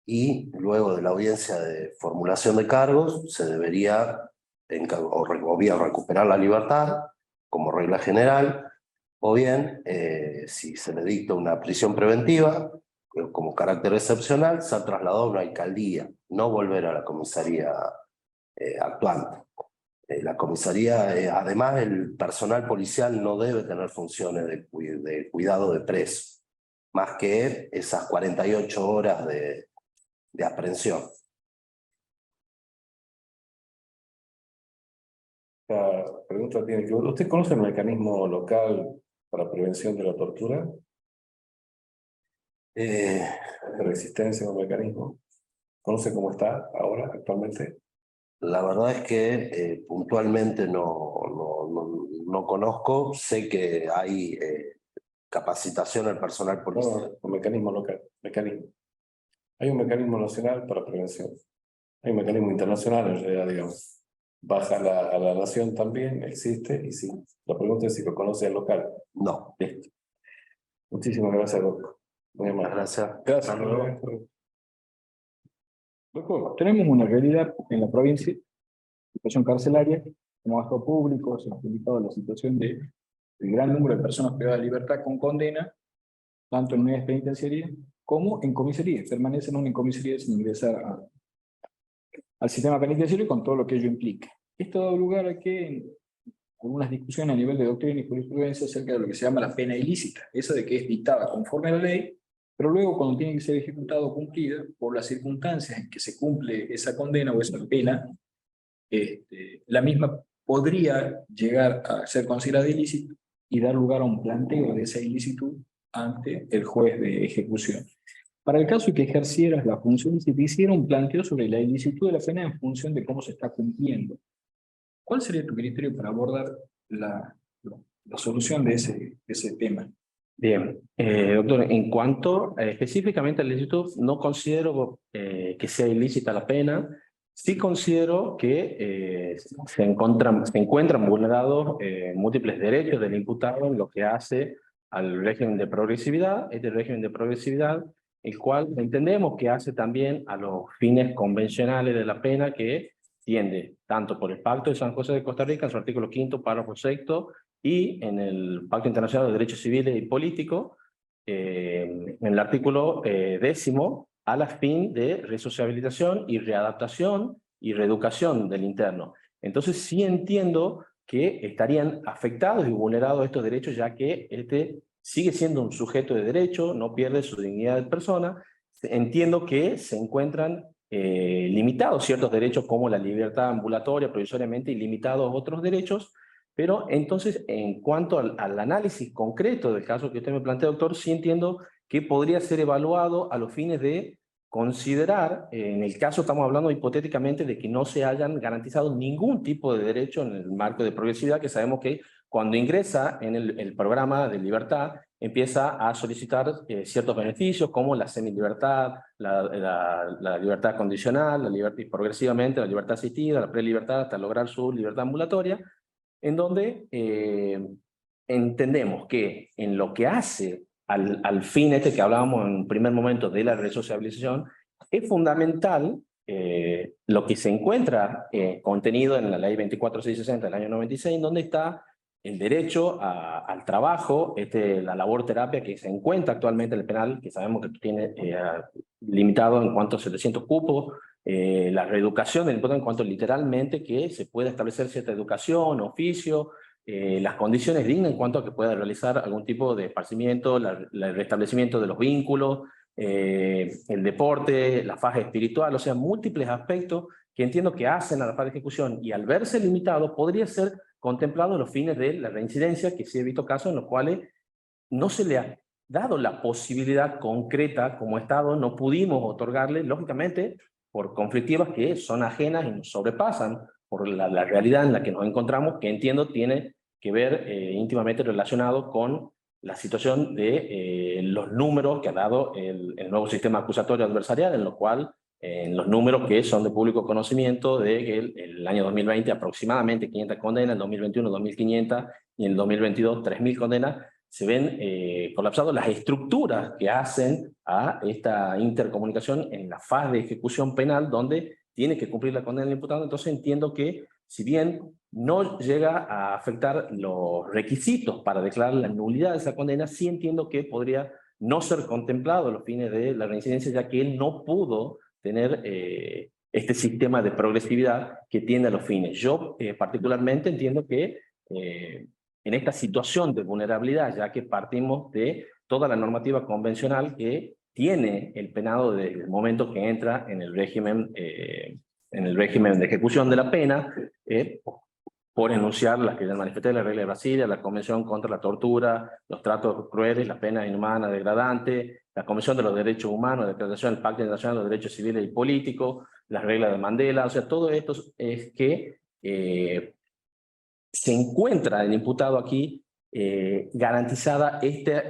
y luego de la audiencia de formulación de cargos se debería o bien recuperar la libertad como regla general, o bien, si se le dicta una prisión preventiva, como carácter excepcional, ser trasladado a una alcaldía, no volver a la comisaría actuante. La comisaría, además, el personal policial no debe tener funciones de cuidado de preso, más que esas 48 horas de aprehensión. La pregunta tiene que ver, ¿usted conoce el mecanismo local para prevención de la tortura? ¿De resistencia a un mecanismo? ¿Conoce cómo está ahora, actualmente? La verdad es que puntualmente no conozco. Sé que hay capacitación al personal policial. No, un mecanismo local, mecanismo. Hay un mecanismo nacional para prevención. Hay un mecanismo internacional, en realidad, digamos. Baja a la nación también, existe, y sí. La pregunta es si lo conoce el local. No. Listo. Muchísimas gracias, doctor. Muy amable. Gracias. Gracias. Hasta luego. Doctor, tenemos una realidad en la provincia, situación carcelaria, como gasto público, se ha publicado la situación de el gran número de personas privadas de libertad con condena, tanto en unidades penitenciarias como en comisarías, permanecen en comisaría sin ingresar al sistema penitenciario con todo lo que ello implica. Esto ha dado lugar a que algunas discusiones a nivel de doctrina y jurisprudencia acerca de lo que se llama la pena ilícita, esa de que es dictada conforme a la ley, pero luego cuando tiene que ser ejecutada o cumplida por las circunstancias en que se cumple esa condena o esa pena, la misma podría llegar a ser considerada ilícita y dar lugar a un planteo de esa ilicitud ante el juez de ejecución. Para el caso de que ejercieras la función, si te hiciera un planteo sobre la ilicitud de la pena en función de cómo se está cumpliendo, ¿cuál sería tu criterio para abordar la solución de ese tema? Bien, doctor, en cuanto específicamente a la ilicitud, no considero que sea ilícita la pena. Sí considero que se encuentran vulnerados múltiples derechos del imputado en lo que hace al régimen de progresividad, este régimen de progresividad, el cual entendemos que hace también a los fines convencionales de la pena, que tiende tanto por el Pacto de San José de Costa Rica, en su artículo 5º, párrafo 6º, y en el Pacto Internacional de Derechos Civiles y Políticos, en el artículo 10, a la fin de resociabilización y readaptación y reeducación del interno. Entonces sí entiendo que estarían afectados y vulnerados estos derechos, ya que este sigue siendo un sujeto de derecho, no pierde su dignidad de persona. Entiendo que se encuentran limitados ciertos derechos como la libertad ambulatoria provisoriamente y limitados otros derechos, pero entonces en cuanto al análisis concreto del caso que usted me plantea, doctor, sí entiendo que podría ser evaluado a los fines de considerar, en el caso estamos hablando hipotéticamente de que no se hayan garantizado ningún tipo de derecho en el marco de progresividad, que sabemos que cuando ingresa en el programa de libertad empieza a solicitar ciertos beneficios como la semilibertad, la libertad condicional, la libertad, y progresivamente la libertad asistida, la prelibertad hasta lograr su libertad ambulatoria, en donde entendemos que en lo que hace al fin que hablábamos en un primer momento de la resocialización, es fundamental lo que se encuentra contenido en la ley 24660 del año 96, donde está el derecho al trabajo, la labor terapia que se encuentra actualmente en el penal, que sabemos que tiene limitado en cuanto a 700 cupos, la reeducación del imputado en cuanto literalmente que se pueda establecer cierta educación, oficio, las condiciones dignas en cuanto a que pueda realizar algún tipo de esparcimiento, el restablecimiento de los vínculos, el deporte, la faja espiritual, o sea, múltiples aspectos que entiendo que hacen a la fase de ejecución, y al verse limitado podría ser contemplado los fines de la reincidencia, que sí he visto casos en los cuales no se le ha dado la posibilidad concreta como Estado, no pudimos otorgarle, lógicamente, por conflictivas que son ajenas y nos sobrepasan por la realidad en la que nos encontramos, que entiendo tiene que ver íntimamente relacionado con la situación de los números que ha dado el nuevo sistema acusatorio adversarial, en lo cual en los números que son de público conocimiento de que el año 2020 aproximadamente 500 condenas, en 2021 2.500 y en el 2022 3.000 condenas, se ven colapsadas las estructuras que hacen a esta intercomunicación en la fase de ejecución penal donde tiene que cumplir la condena del imputado. Entonces entiendo que si bien no llega a afectar los requisitos para declarar la nulidad de esa condena, sí entiendo que podría no ser contemplado a los fines de la reincidencia, ya que él no pudo tener este sistema de progresividad que tiene a los fines. Yo particularmente entiendo que en esta situación de vulnerabilidad, ya que partimos de toda la normativa convencional que tiene el penado desde el momento que entra en el régimen de ejecución de la pena, por enunciar las que ya manifesté, la regla de Brasilia, la Convención contra la Tortura, los tratos crueles, las penas inhumanas, degradantes, la Convención de los Derechos Humanos, la Declaración del Pacto Internacional de los Derechos Civiles y Políticos, las reglas de Mandela, o sea, todo esto es que se encuentra el imputado aquí garantizada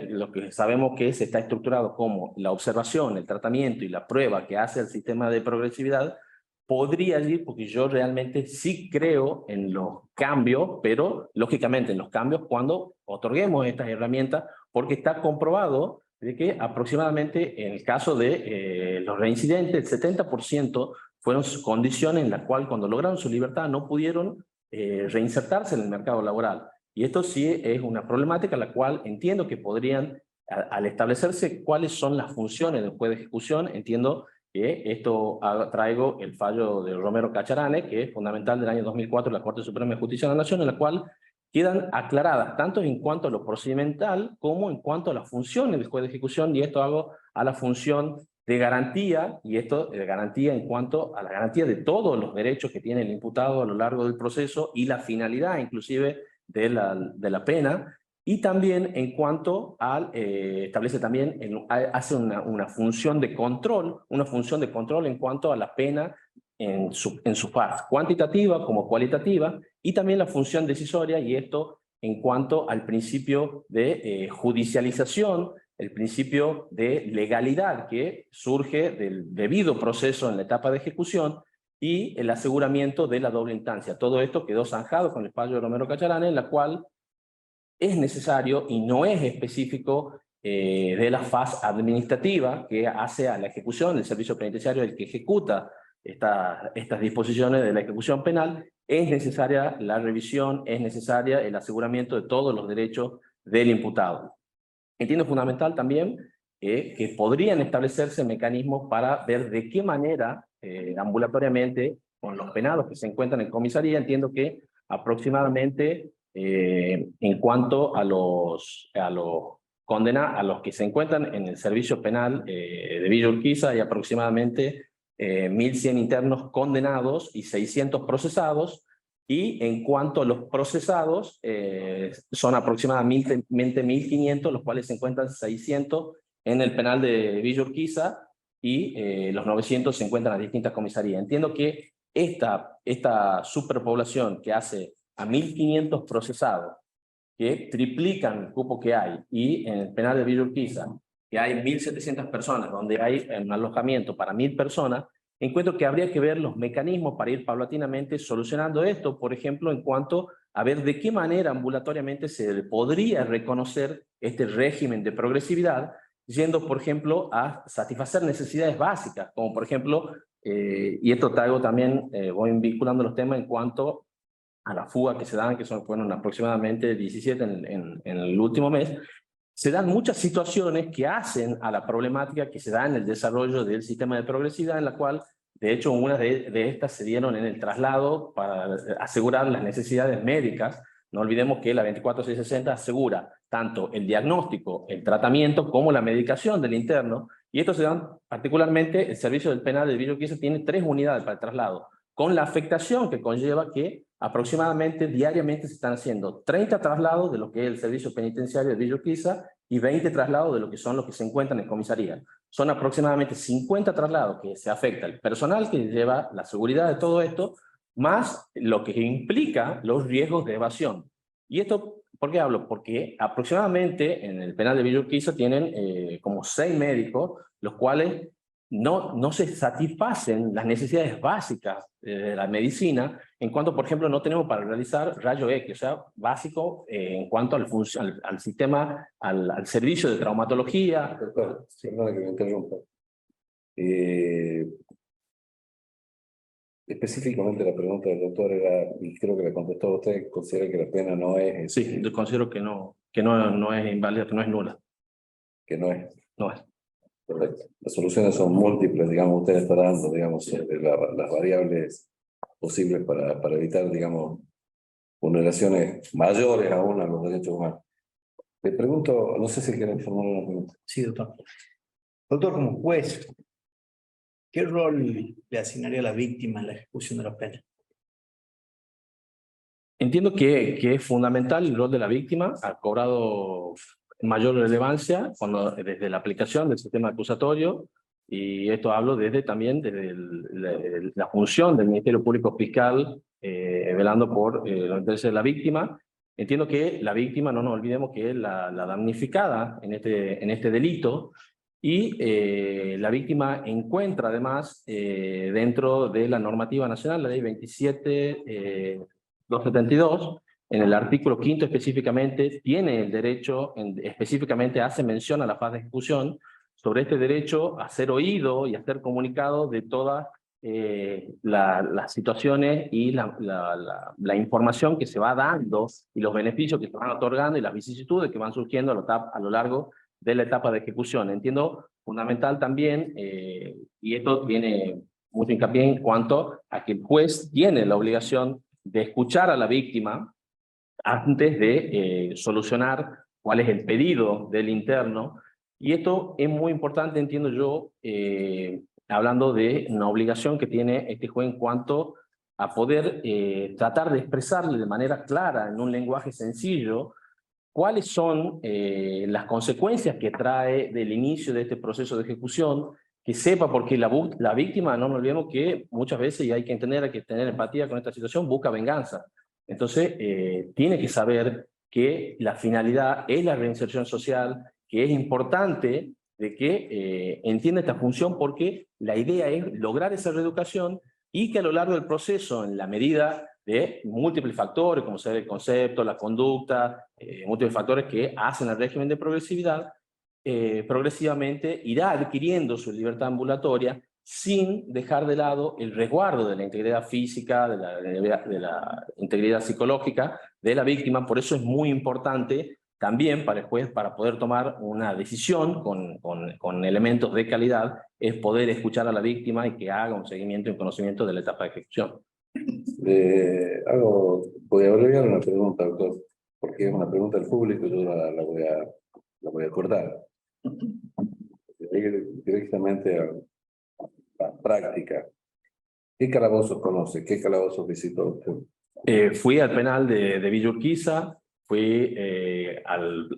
lo que sabemos que se está estructurado como la observación, el tratamiento y la prueba que hace el sistema de progresividad. Podría ir, porque yo realmente sí creo en los cambios, pero lógicamente en los cambios cuando otorguemos estas herramientas, porque está comprobado de que aproximadamente en el caso de los reincidentes, el 70% fueron condiciones en las cuales cuando lograron su libertad no pudieron reinsertarse en el mercado laboral. Y esto sí es una problemática la cual entiendo que podrían, al establecerse cuáles son las funciones del juez de ejecución, entiendo que esto traigo el fallo de Romero Cacharane, que es fundamental del año 2004 de la Corte Suprema de Justicia de la Nación, en la cual quedan aclaradas tanto en cuanto a lo procedimental como en cuanto a las funciones del juez de ejecución, y esto hago a la función de garantía, y esto de garantía en cuanto a la garantía de todos los derechos que tiene el imputado a lo largo del proceso y la finalidad inclusive de la pena, y también en cuanto al, establece también, hace una función de control, en cuanto a la pena en su fase cuantitativa como cualitativa, y también la función decisoria, y esto en cuanto al principio de judicialización, el principio de legalidad que surge del debido proceso en la etapa de ejecución, y el aseguramiento de la doble instancia. Todo esto quedó zanjado con el fallo de Romero Cacharane, en la cual es necesario y no es específico de la fase administrativa que hace a la ejecución del servicio penitenciario el que ejecuta estas disposiciones de la ejecución penal, es necesaria la revisión, es necesaria el aseguramiento de todos los derechos del imputado. Entiendo fundamental también que podrían establecerse mecanismos para ver de qué manera ambulatoriamente con los penados que se encuentran en comisaría. Entiendo que aproximadamente en cuanto a los condenados, a los que se encuentran en el servicio penal de Villa Urquiza, hay aproximadamente 1.100 internos condenados y 600 procesados, y en cuanto a los procesados, son aproximadamente 1.500, los cuales se encuentran 600 en el penal de Villa Urquiza y los 900 se encuentran en las distintas comisarías. Entiendo que esta superpoblación que hace a 1.500 procesados, que triplican el cupo que hay, y en el penal de Villa Urquiza, que hay 1.700 personas, donde hay un alojamiento para 1.000 personas, encuentro que habría que ver los mecanismos para ir paulatinamente solucionando esto, por ejemplo, en cuanto a ver de qué manera ambulatoriamente se podría reconocer este régimen de progresividad, yendo, por ejemplo, a satisfacer necesidades básicas, como por ejemplo, y esto traigo también, voy vinculando los temas en cuanto a la fuga que se dan, que fueron aproximadamente 17 en el último mes. Se dan muchas situaciones que hacen a la problemática que se da en el desarrollo del sistema de progresividad, en la cual, de hecho, una de estas se dieron en el traslado para asegurar las necesidades médicas. No olvidemos que la 24660 asegura tanto el diagnóstico, el tratamiento, como la medicación del interno, y esto se dan particularmente, el servicio del penal de Villa Urquiza tiene 3 unidades para el traslado, con la afectación que conlleva que aproximadamente diariamente se están haciendo 30 traslados de lo que es el servicio penitenciario de Villa Urquiza y 20 traslados de lo que son los que se encuentran en comisaría. Son aproximadamente 50 traslados que se afecta el personal que lleva la seguridad de todo esto, más lo que implica los riesgos de evasión. Y esto, ¿por qué hablo? Porque aproximadamente en el penal de Villa Urquiza tienen como 6 médicos, los cuales no se satisfacen las necesidades básicas de la medicina, en cuanto, por ejemplo, no tenemos para realizar rayo X, o sea, básico en cuanto al sistema, al servicio de traumatología. Doctor, perdona que me interrumpa. Específicamente la pregunta del doctor era, y creo que le contestó a usted, considera que la pena no es... Sí, yo considero que no es inválida, que no es nula. Que no es. No es. Correcto. Las soluciones son múltiples, digamos, usted está dando, digamos, sobre las variables posibles para evitar, digamos, vulneraciones mayores aún a los derechos humanos. Le pregunto, no sé si quieren formular una pregunta. Sí, doctor. Doctor, como juez, ¿qué rol le asignaría a la víctima en la ejecución de la pena? Entiendo que es fundamental el rol de la víctima, ha cobrado mayor relevancia desde la aplicación del sistema acusatorio, y esto hablo también desde la función del Ministerio Público Fiscal velando por los intereses de la víctima. Entiendo que la víctima, no nos olvidemos que es la damnificada en este delito, y la víctima encuentra además dentro de la normativa nacional, la ley 27.272, en el artículo 5 específicamente, tiene el derecho, específicamente hace mención a la fase de ejecución, sobre este derecho a ser oído y a ser comunicado de todas las situaciones y la información que se va dando y los beneficios que se van otorgando y las vicisitudes que van surgiendo a lo largo de la etapa de ejecución. Entiendo fundamental también, y esto tiene mucho hincapié en cuanto a que el juez tiene la obligación de escuchar a la víctima antes de solucionar cuál es el pedido del interno, y esto es muy importante, entiendo yo, hablando de una obligación que tiene este juez en cuanto a poder tratar de expresarle de manera clara, en un lenguaje sencillo, cuáles son las consecuencias que trae del inicio de este proceso de ejecución, que sepa, porque la víctima, no nos olvidemos que muchas veces, y hay que tener empatía con esta situación, busca venganza. Entonces, tiene que saber que la finalidad es la reinserción social, que es importante de que entienda esta función, porque la idea es lograr esa reeducación y que a lo largo del proceso, en la medida de múltiples factores, como ser el concepto, la conducta, múltiples factores que hacen el régimen de progresividad, progresivamente irá adquiriendo su libertad ambulatoria sin dejar de lado el resguardo de la integridad física, de la integridad psicológica de la víctima. Por eso es muy importante también para el juez, para poder tomar una decisión con elementos de calidad, es poder escuchar a la víctima y que haga un seguimiento y conocimiento de la etapa de ejecución. Voy a abreviar una pregunta, doctor, porque es una pregunta del público y yo la voy a acordar. Directamente a la práctica. ¿Qué calabozos conoce? ¿Qué calabozos visitó usted? Fui al penal de Villa Urquiza, fui al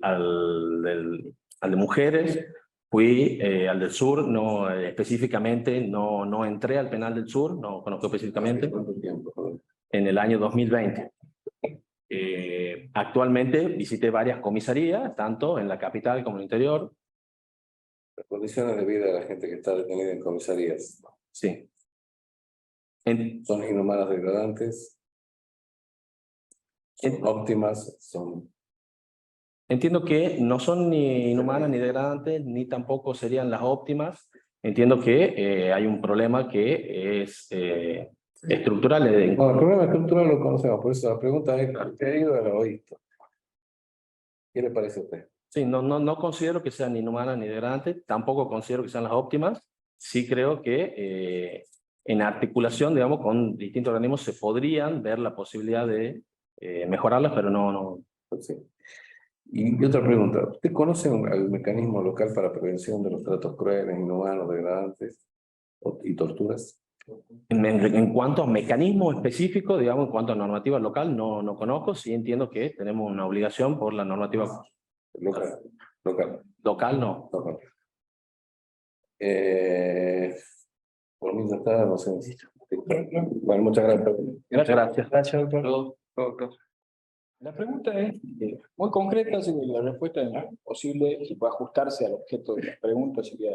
de mujeres, fui al del sur, no específicamente, no entré al penal del sur, no conozco específicamente. ¿Cuánto tiempo? En el año 2020. Actualmente visité varias comisarías, tanto en la capital como en el interior. Las condiciones de vida de la gente que está detenida en comisarías. Sí. ¿Son inhumanas, degradantes? ¿Son óptimas? Entiendo que no son ni inhumanas ni degradantes, ni tampoco serían las óptimas. Entiendo que hay un problema que es estructural. No, el problema estructural lo conocemos, por eso la pregunta es, ¿usted ha ido a lo visto? ¿Qué le parece a usted? Sí, no considero que sean ni inhumanas ni degradantes, tampoco considero que sean las óptimas. Sí creo que en articulación, digamos, con distintos organismos se podrían ver la posibilidad de mejorarlas, pero no. Sí. Y otra pregunta, ¿usted conoce el mecanismo local para prevención de los tratos crueles, inhumanos, degradantes y torturas? En cuanto a mecanismo específico, digamos, en cuanto a normativa local, no conozco. Sí entiendo que tenemos una obligación por la normativa local, no. Por mí ya está, no sé. Bueno, muchas gracias. Gracias, doctor. La pregunta es muy concreta, así que la respuesta es posible y puede ajustarse al objeto de la pregunta, sería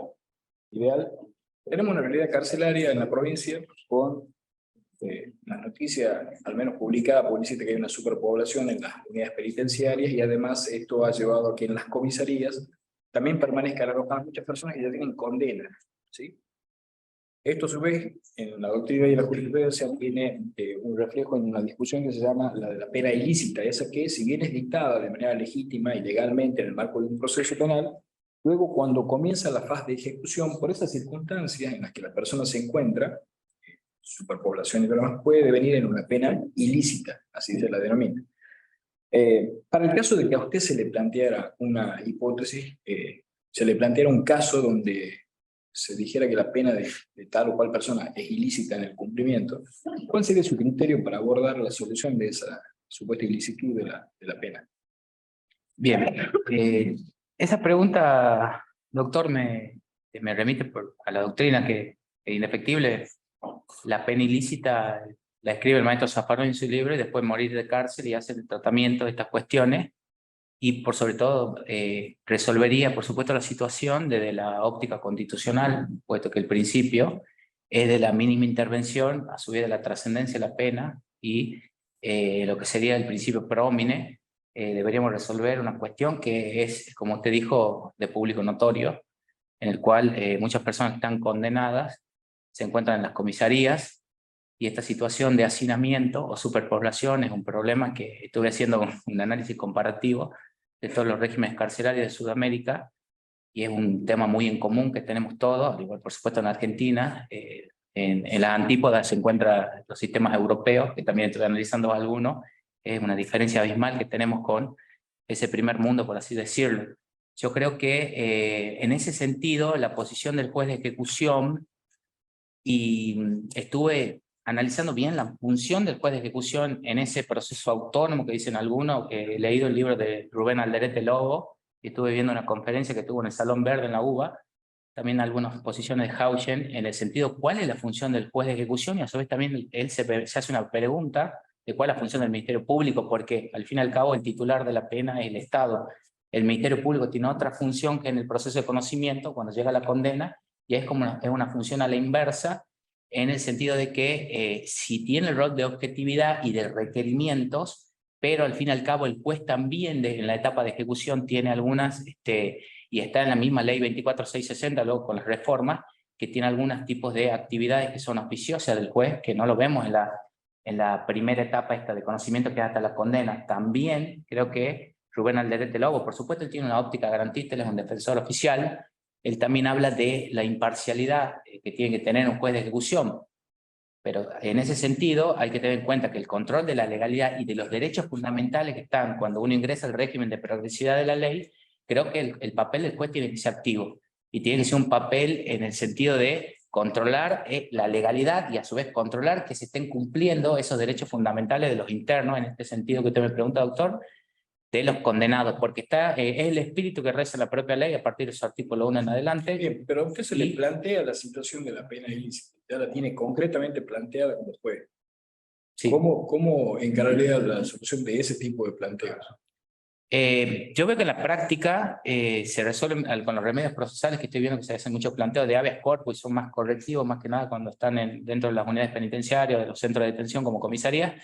ideal. Tenemos una realidad carcelaria en la provincia con la noticia, al menos publicada, publicita que hay una superpoblación en las unidades penitenciarias y además esto ha llevado a que en las comisarías también permanezcan alojadas muchas personas que ya tienen condena, ¿sí? Esto a su vez, en la doctrina y la jurisprudencia tiene un reflejo en una discusión que se llama la de la pena ilícita, esa que si bien es dictada de manera legítima y legalmente en el marco de un proceso penal, luego cuando comienza la fase de ejecución, por esas circunstancias en las que la persona se encuentra, superpoblación y demás, puede devenir en una pena ilícita, así se la denomina. Para el caso de que a usted se le planteara una hipótesis, se le planteara un caso donde se dijera que la pena de tal o cual persona es ilícita en el cumplimiento, ¿cuál sería su criterio para abordar la solución de esa supuesta ilicitud de la pena? Bien, esa pregunta, doctor, me remite a la doctrina que es indefectible. La pena ilícita la escribe el maestro Zaffaroni en su libro y después morir de cárcel y hacer el tratamiento de estas cuestiones. Y por sobre todo resolvería, por supuesto, la situación desde la óptica constitucional, puesto que el principio es de la mínima intervención, a su vez de la trascendencia de la pena y lo que sería el principio pro homine. Deberíamos resolver una cuestión que es, como usted dijo, de público notorio, en el cual muchas personas que están condenadas se encuentran en las comisarías y esta situación de hacinamiento o superpoblación es un problema que estuve haciendo un análisis comparativo de todos los regímenes carcelarios de Sudamérica y es un tema muy en común que tenemos todos, al igual por supuesto en Argentina. En la antípoda se encuentran los sistemas europeos, que también estoy analizando algunos. Es una diferencia abismal que tenemos con ese primer mundo, por así decirlo. Yo creo que en ese sentido la posición del juez de ejecución, y estuve analizando bien la función del juez de ejecución en ese proceso autónomo que dicen algunos, he leído el libro de Rubén Alderete Lobo, y estuve viendo una conferencia que tuvo en el Salón Verde en la UBA, también algunas posiciones de Haugen, en el sentido cuál es la función del juez de ejecución, y a su vez también él se hace una pregunta de cuál es la función del Ministerio Público, porque al fin y al cabo el titular de la pena es el Estado. El Ministerio Público tiene otra función que en el proceso de conocimiento, cuando llega la condena, y es como es una función a la inversa, en el sentido de que si tiene el rol de objetividad y de requerimientos, pero al fin y al cabo el juez también en la etapa de ejecución tiene algunas, y está en la misma ley 24660, luego con las reformas, que tiene algunos tipos de actividades que son auspiciosas del juez, que no lo vemos en la primera etapa esta de conocimiento, que es hasta la condena. También creo que Rubén Alderete Lobo, por supuesto, él tiene una óptica garantista, él es un defensor oficial, él también habla de la imparcialidad que tiene que tener un juez de ejecución. Pero en ese sentido hay que tener en cuenta que el control de la legalidad y de los derechos fundamentales que están cuando uno ingresa al régimen de progresividad de la ley, creo que el papel del juez tiene que ser activo. Y tiene que ser un papel en el sentido de controlar la legalidad y a su vez controlar que se estén cumpliendo esos derechos fundamentales de los internos, en este sentido que usted me pregunta, doctor, de los condenados, porque es el espíritu que reza la propia ley a partir de su artículo 1 en adelante. Bien, pero a usted se le plantea la situación de la pena ilícita, ya la tiene concretamente planteada como juez. Sí. ¿Cómo encararía la solución de ese tipo de planteos? Yo veo que en la práctica se resuelven con los remedios procesales, que estoy viendo que se hacen muchos planteos de habeas corpus y son más correctivos, más que nada cuando están dentro de las unidades penitenciarias, de los centros de detención como comisaría.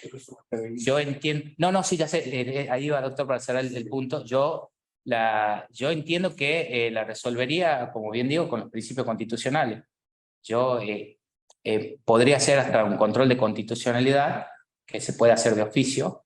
Yo entiendo, sí, ya sé, ahí va, doctor, para cerrar el punto. Yo entiendo que la resolvería, como bien digo, con los principios constitucionales. Yo podría hacer hasta un control de constitucionalidad, que se puede hacer de oficio.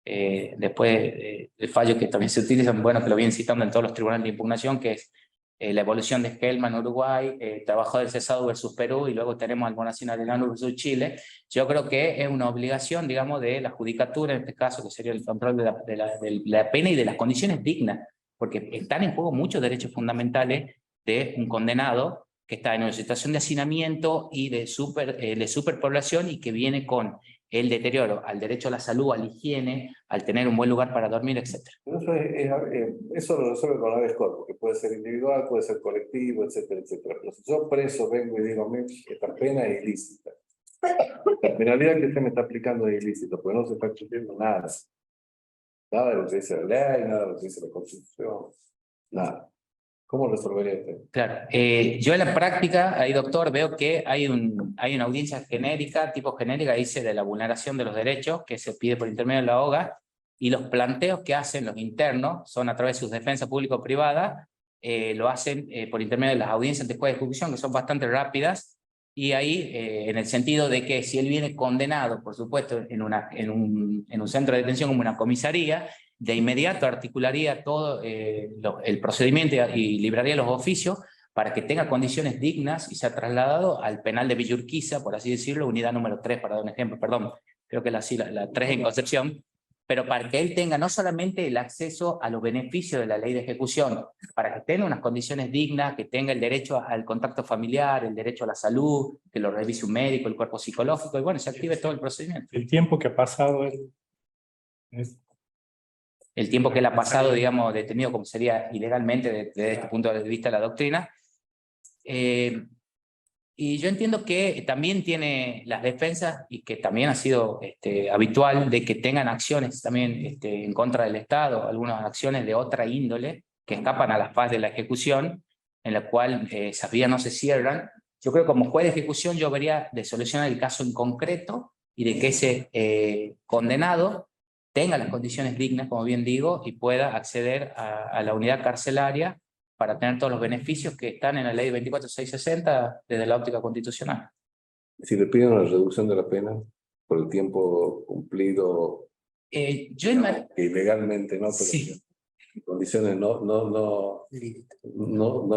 Después el fallo que también se utiliza, bueno, que lo vienen citando en todos los tribunales de impugnación, que es la evolución de Gelman, Uruguay, trabajador cesado versus Perú, y luego tenemos Almonacén Arellano versus Chile. Yo creo que es una obligación, digamos, de la judicatura, en este caso, que sería el control de la pena y de las condiciones dignas, porque están en juego muchos derechos fundamentales de un condenado que está en una situación de hacinamiento y de superpoblación, y que viene con el deterioro al derecho a la salud, a la higiene, al tener un buen lugar para dormir, etc. Eso lo resuelve con habeas corpus, que puede ser individual, puede ser colectivo, etcétera, etcétera. Pero si yo preso vengo y digo, esta pena es ilícita, la penalidad que usted me está aplicando es ilícita, porque no se está cumpliendo nada. Nada de lo que dice la ley, nada de lo que dice la Constitución, nada. ¿Cómo resolvería usted? Claro, yo en la práctica, ahí doctor, veo que hay una audiencia genérica, tipo genérica, dice de la vulneración de los derechos que se pide por intermedio de la OGA, y los planteos que hacen los internos son a través de sus defensas público-privadas, lo hacen por intermedio de las audiencias de juez de ejecución, que son bastante rápidas, y ahí en el sentido de que si él viene condenado, por supuesto, en un centro de detención como una comisaría, de inmediato articularía todo el procedimiento y libraría los oficios para que tenga condiciones dignas y sea trasladado al penal de Villa Urquiza, por así decirlo, unidad número 3, para dar un ejemplo, perdón, creo que la 3 en Concepción, pero para que él tenga no solamente el acceso a los beneficios de la ley de ejecución, para que tenga unas condiciones dignas, que tenga el derecho al contacto familiar, el derecho a la salud, que lo revise un médico, el cuerpo psicológico, y bueno, se active todo el procedimiento. El tiempo que ha pasado el tiempo que él ha pasado, digamos, detenido como sería ilegalmente desde este punto de vista de la doctrina. Y yo entiendo que también tiene las defensas, y que también ha sido habitual, de que tengan acciones también en contra del Estado, algunas acciones de otra índole, que escapan a la faz de la ejecución, en la cual esas vías no se cierran. Yo creo que como juez de ejecución yo vería de solucionar el caso en concreto, y de que ese condenado tenga las condiciones dignas, como bien digo, y pueda acceder a la unidad carcelaria para tener todos los beneficios que están en la ley 24660 desde la óptica constitucional. Si le piden una reducción de la pena por el tiempo cumplido, que ilegalmente, ¿no? Pero sí. En condiciones no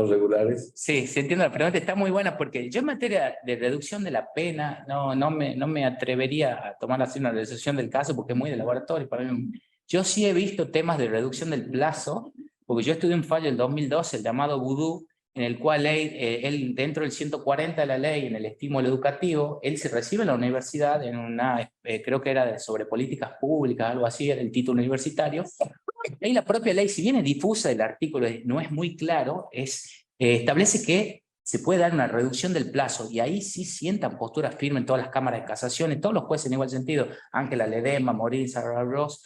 regulares. Sí, se entiende la pregunta, está muy buena, porque yo en materia de reducción de la pena no me atrevería a tomar así una reducción del caso, porque es muy de laboratorio. Para mí, yo sí he visto temas de reducción del plazo, porque yo estudié un fallo en 2012, el llamado Vudú, en el cual él dentro del 140 de la ley, en el estímulo educativo, él se recibe en la universidad en una, creo que era sobre políticas públicas, algo así, era el título universitario. Y la propia ley, si bien es difusa, el artículo no es muy claro, establece que se puede dar una reducción del plazo, y ahí sí sientan posturas firmes en todas las cámaras de casación, en todos los jueces en igual sentido, Ángela Ledesma, Morín, Sarah Ross,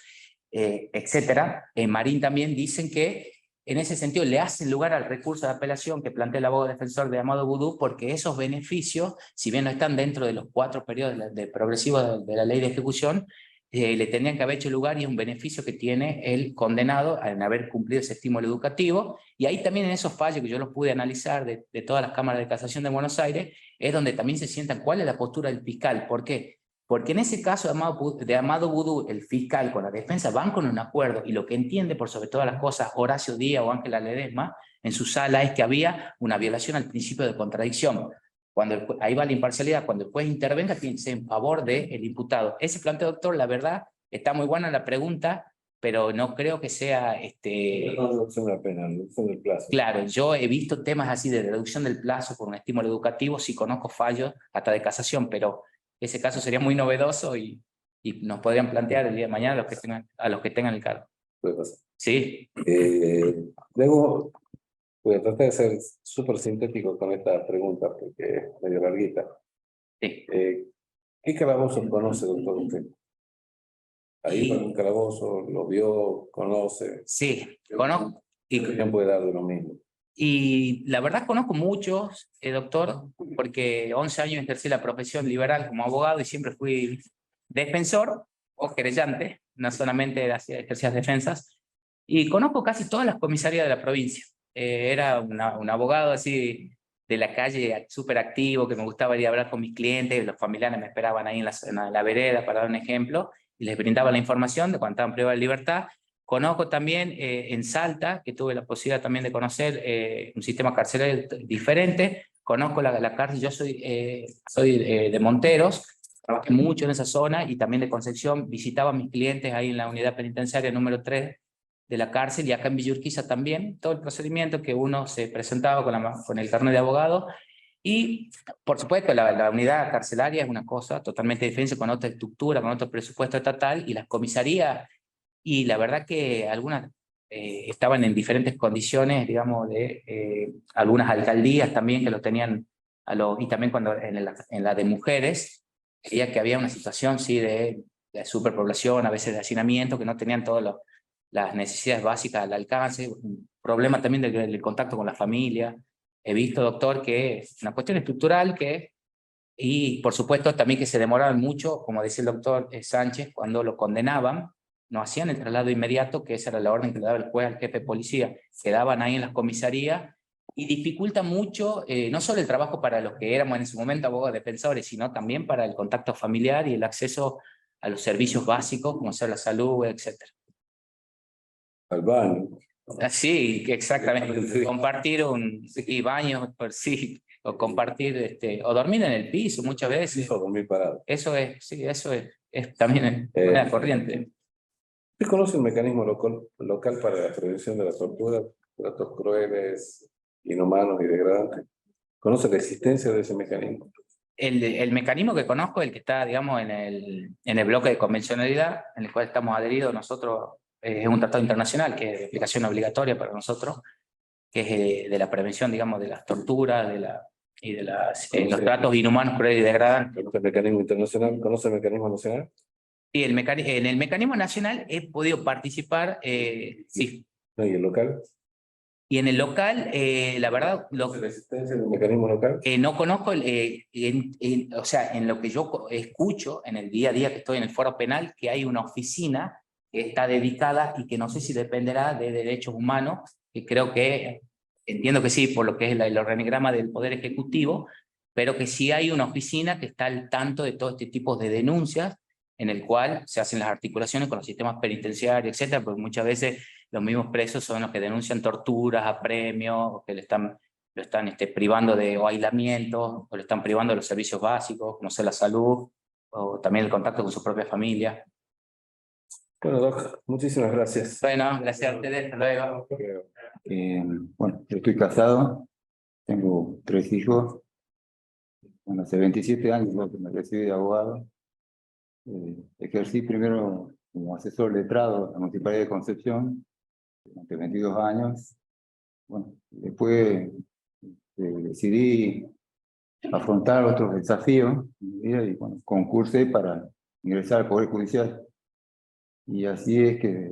etcétera. Marín también dicen que en ese sentido le hacen lugar al recurso de apelación que plantea el abogado defensor de Amado Vudú, porque esos beneficios, si bien no están dentro de los 4 periodos de progresivos de la ley de ejecución, le tendrían que haber hecho lugar y es un beneficio que tiene el condenado al haber cumplido ese estímulo educativo. Y ahí también en esos fallos que yo los pude analizar de todas las cámaras de casación de Buenos Aires, es donde también se sientan cuál es la postura del fiscal. ¿Por qué? Porque en ese caso de Amado Vudú, el fiscal con la defensa van con un acuerdo y lo que entiende por sobre todas las cosas Horacio Díaz o Ángela Ledesma en su sala es que había una violación al principio de contradicción. Ahí va la imparcialidad, cuando el juez intervenga tiene que ser en favor del imputado. Ese planteo, doctor, la verdad, está muy buena la pregunta, pero no creo que sea... No, reducción de la pena, reducción del plazo. Claro, yo he visto temas así de reducción del plazo por un estímulo educativo, sí conozco fallos hasta de casación, pero ese caso sería muy novedoso y nos podrían plantear el día de mañana a los que tengan el cargo. Puede pasar. Sí. Luego, voy a tratar de ser súper sintético con esta pregunta porque es medio larguita. Sí. ¿Qué calabozo conoce, doctor, usted? ¿Ahí en un calabozo? ¿Lo vio? ¿Conoce? Sí, conozco. ¿Qué opinión puede dar de lo mismo? Y la verdad conozco muchos, doctor, porque 11 años ejercí la profesión liberal como abogado y siempre fui defensor o querellante, no solamente ejercía defensas, y conozco casi todas las comisarías de la provincia. Era un abogado así de la calle súper activo, que me gustaba ir a hablar con mis clientes, los familiares me esperaban ahí en la vereda para dar un ejemplo, y les brindaba la información de cuando estaban privados de libertad. Conozco también en Salta, que tuve la posibilidad también de conocer un sistema carcelario diferente. Conozco la cárcel, yo soy de Monteros, trabajé mucho en esa zona y también de Concepción. Visitaba a mis clientes ahí en la unidad penitenciaria número 3 de la cárcel y acá en Villa Urquiza también. Todo el procedimiento que uno se presentaba con el carnet de abogado. Y, por supuesto, la unidad carcelaria es una cosa totalmente diferente, con otra estructura, con otro presupuesto estatal, y las comisarías. Y la verdad que algunas estaban en diferentes condiciones, digamos, de algunas alcaldías también que lo tenían, y también cuando en la de mujeres, veía que había una situación sí, de superpoblación, a veces de hacinamiento, que no tenían todas las necesidades básicas al alcance, un problema también del contacto con la familia. He visto, doctor, que es una cuestión estructural y por supuesto también que se demoraron mucho, como decía el doctor Sánchez, cuando lo condenaban, no hacían el traslado inmediato, que esa era la orden que le daba el juez al jefe de policía, quedaban ahí en las comisarías, y dificulta mucho, no solo el trabajo para los que éramos en ese momento abogados defensores, sino también para el contacto familiar y el acceso a los servicios básicos, como ser la salud, etc. Al baño. Sí, exactamente. Compartir y baño, sí, o compartir, o dormir en el piso muchas veces. O dormir parado. Eso es, sí, eso es también una corriente. ¿Usted conoce el mecanismo local para la prevención de la tortura, tratos crueles, inhumanos y degradantes? ¿Conoce la existencia de ese mecanismo? El mecanismo que conozco, el que está, digamos, en el bloque de convencionalidad, en el cual estamos adheridos nosotros, es un tratado internacional que es de aplicación obligatoria para nosotros, que es de la prevención, digamos, de las torturas y de los tratos inhumanos, crueles y degradantes. ¿Conoce el mecanismo internacional? ¿Conoce el mecanismo nacional? Sí, en el mecanismo nacional he podido participar, sí. ¿No? ¿Y el local? Y en el local, la verdad... ¿Conoce la existencia del mecanismo local? No conozco, o sea, en lo que yo escucho en el día a día que estoy en el foro penal, que hay una oficina que está dedicada y que no sé si dependerá de derechos humanos, que creo que, entiendo que sí, por lo que es el organigrama del Poder Ejecutivo, pero que sí hay una oficina que está al tanto de todo este tipo de denuncias, en el cual se hacen las articulaciones con los sistemas penitenciarios, etcétera, porque muchas veces los mismos presos son los que denuncian torturas, apremios, o que lo están privando de aislamiento, o lo están privando de los servicios básicos, como ser la salud, o también el contacto con su propia familia. Bueno, Doc, muchísimas gracias. Bueno, gracias a ustedes, hasta luego. Bueno, yo estoy casado, tengo 3 hijos. Bueno, hace 27 años que me recibí de abogado. Ejercí primero como asesor letrado en la Municipalidad de Concepción durante 22 años. Bueno, después decidí afrontar otros desafíos y bueno, concursé para ingresar al Poder Judicial. Y así es que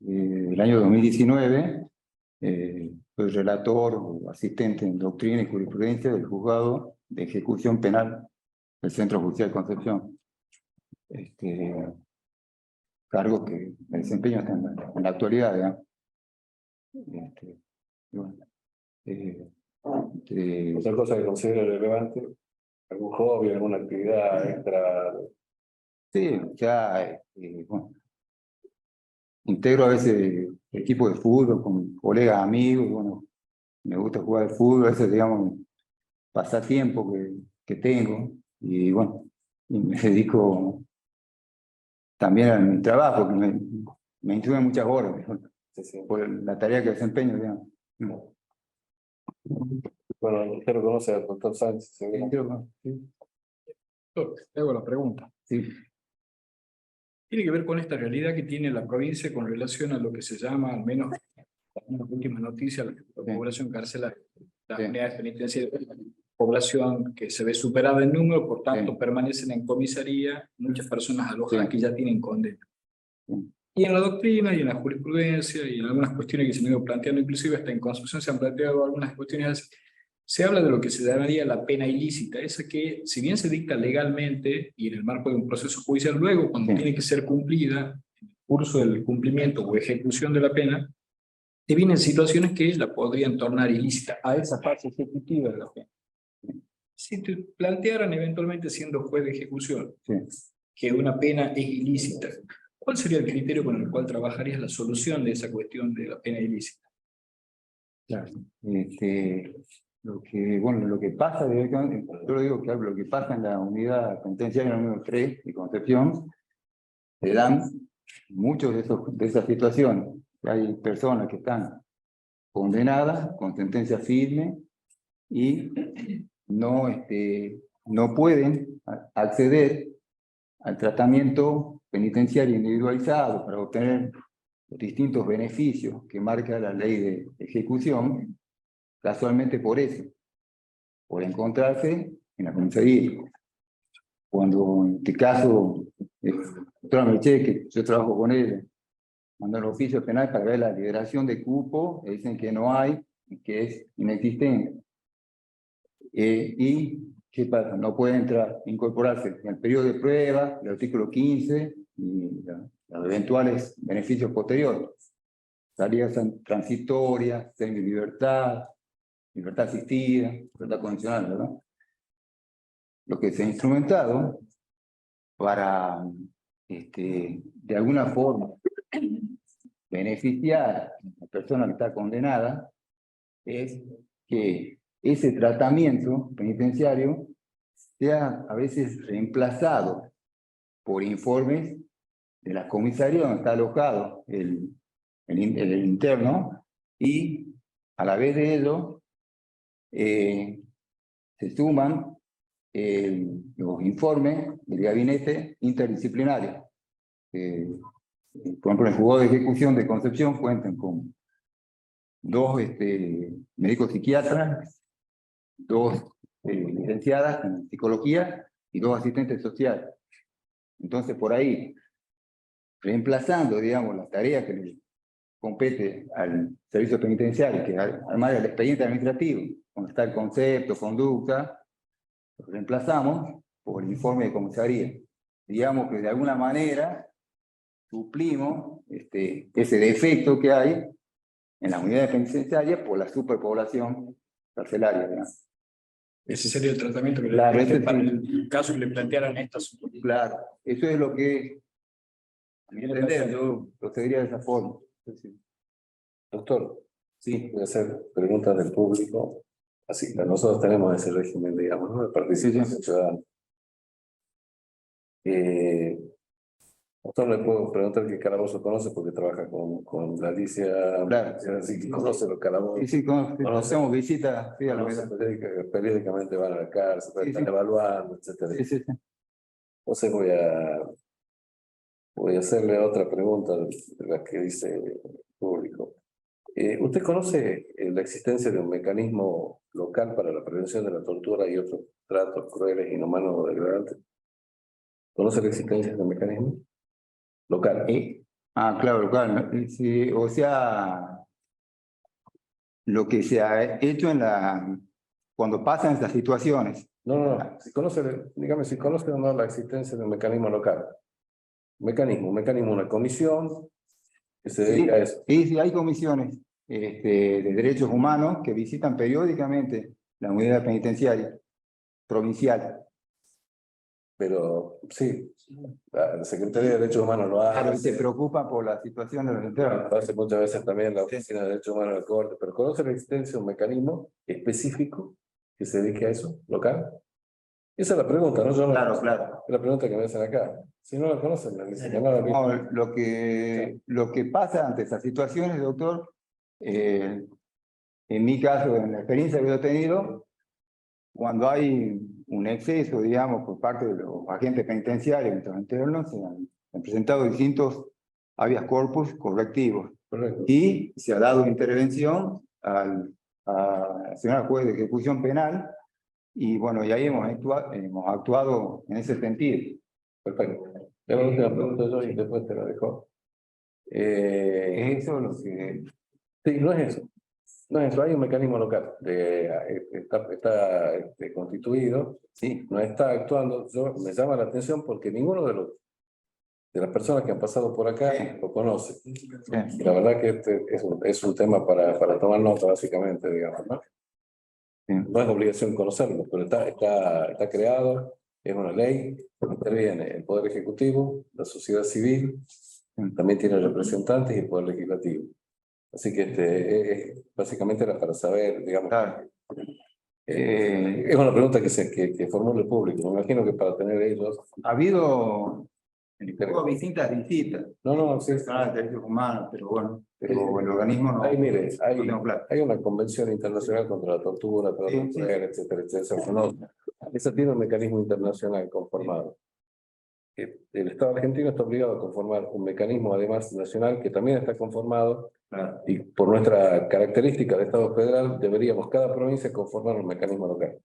el año 2019 soy relator o asistente en doctrina y jurisprudencia del Juzgado de Ejecución Penal del Centro Judicial de Concepción. cargos que me desempeño hasta en la actualidad, digamos. Y bueno, ¿Otra cosa que considere relevante? ¿Algún hobby, alguna actividad extra? sí, ya, bueno, integro a veces equipos de fútbol con colegas, amigos, bueno, me gusta jugar al fútbol, ese es, digamos, pasatiempo que tengo, y bueno, y me dedico también a mi trabajo, que me instruye muchas horas, por la tarea que desempeño, digamos. Bueno, usted lo conoce al doctor Sánchez, seguro. Doctor, te hago la pregunta. Sí. Tiene que ver con esta realidad que tiene la provincia con relación a lo que se llama, al menos en las últimas noticias, la población carcelaria. Las unidades penitenciarias, población que se ve superada en número, por tanto permanecen en comisaría, muchas personas alojadas que ya tienen condena. Y en la doctrina y en la jurisprudencia y en algunas cuestiones que se han ido planteando, inclusive hasta en Constitución se han planteado algunas cuestiones así. Se habla de lo que se llamaría la pena ilícita, esa que, si bien se dicta legalmente y en el marco de un proceso judicial, luego, cuando tiene que ser cumplida, en el curso del cumplimiento o ejecución de la pena, te vienen situaciones que la podrían tornar ilícita a esa fase ejecutiva de la pena. Si te plantearan eventualmente siendo juez de ejecución que una pena es ilícita, ¿cuál sería el criterio con el cual trabajarías la solución de esa cuestión de la pena ilícita? Claro. Lo que pasa directamente, yo lo digo claro, lo que pasa en la unidad penitenciaria número 3 de Concepción, se dan muchos de esas situaciones. Hay personas que están condenadas con sentencia firme y no pueden acceder al tratamiento penitenciario individualizado para obtener los distintos beneficios que marca la ley de ejecución, casualmente por eso, por encontrarse en la comisaría. Cuando en este caso, el doctor Meche, que yo trabajo con él, mandó el oficio penal para ver la liberación de cupo, le dicen que no hay, y que es inexistente. ¿Y qué pasa? No puede entrar, incorporarse en el periodo de prueba, el artículo 15, y los eventuales beneficios posteriores. Salidas transitorias, semi-libertad, libertad asistida, libertad condicional, ¿verdad? Lo que se ha instrumentado para, de alguna forma, beneficiar a la persona que está condenada es que ese tratamiento penitenciario sea a veces reemplazado por informes de la comisaría donde está alojado el interno, y a la vez de ello se suman los informes del gabinete interdisciplinario. Por ejemplo, en el juzgado de ejecución de Concepción cuentan con 2 médicos psiquiatras, 2 licenciadas en psicología y 2 asistentes sociales. Entonces, por ahí, reemplazando, digamos, las tareas que le compete al servicio penitenciario, que además del expediente administrativo, donde está el concepto, conducta, lo reemplazamos por el informe de comisaría. Digamos que de alguna manera suplimos ese defecto que hay en las unidades penitenciarias por la superpoblación carcelaria, digamos. Ese sería el tratamiento que claro, le para el caso que le plantearan estas. Claro, eso es lo que, a mi entender, yo procedería de esa forma. Doctor, sí, voy a hacer preguntas del público. Así, nosotros tenemos ese régimen, digamos, ¿no? De participación ciudadana. Doctor, le puedo preguntar qué calabozo conoce porque trabaja con la Alicia. Claro. Así que conoce los calabozos. Sí, hacemos visitas, sí, a la verdad. Periódicamente van a la cárcel, están evaluando, etc. Sí. Entonces voy a hacerle otra pregunta de la que dice el público. ¿Usted conoce la existencia de un mecanismo local para la prevención de la tortura y otros tratos crueles, inhumanos o degradantes? ¿Conoce la existencia de un mecanismo local? Claro, local. Sí, o sea, lo que se ha hecho cuando pasan estas situaciones. No. Si conoce, dígame si conoce o no la existencia de un mecanismo local. Un mecanismo, una comisión que se dedica a eso. Sí, hay comisiones de derechos humanos que visitan periódicamente la unidad penitenciaria provincial. Pero sí, la Secretaría de Derechos Humanos lo Claro, y hace. se preocupan por la situación de los internos. Lo hace muchas veces también la Oficina de Derechos Humanos del Corte, pero ¿conoce la existencia de un mecanismo específico que se dedique a eso, local? Esa es la pregunta, ¿no? Yo Claro, no, claro. es la pregunta que me hacen acá. Si no la conocen, me dicen que no la No, lo que pasa ante esas situaciones, doctor, en mi caso, en la experiencia que yo he tenido, cuando hay un exceso, digamos, por parte de los agentes penitenciarios, de los internos, se han presentado distintos habeas corpus correctivos. Correcto. Y se ha dado intervención al señor juez de ejecución penal, y bueno, y ahí hemos actuado en ese sentido. Perfecto. La última pregunta yo y después te la dejo. ¿Es eso lo que...? Sí, no es eso. No es eso, hay un mecanismo local. Está constituido, sí, no está actuando. Me llama la atención porque ninguno de las personas que han pasado por acá lo conoce. Y la verdad que este es un tema para tomar nota, básicamente, digamos, ¿no? No es obligación conocerlo, pero está creado, es una ley, interviene el Poder Ejecutivo, la sociedad civil, también tiene representantes y el Poder Legislativo. Así que básicamente era para saber, digamos, es una pregunta que formule el público. Me imagino que para tener ellos... Ha habido distintas visitas. No, sí. De derechos humanos, pero bueno, pero el organismo no... Ahí, mire, no claro. hay una convención internacional contra la tortura, etcétera, etcétera. No, esa tiene un mecanismo internacional conformado. El Estado argentino está obligado a conformar un mecanismo, además, nacional, que también está conformado, y por nuestra característica de Estado federal, deberíamos cada provincia conformar un mecanismo local.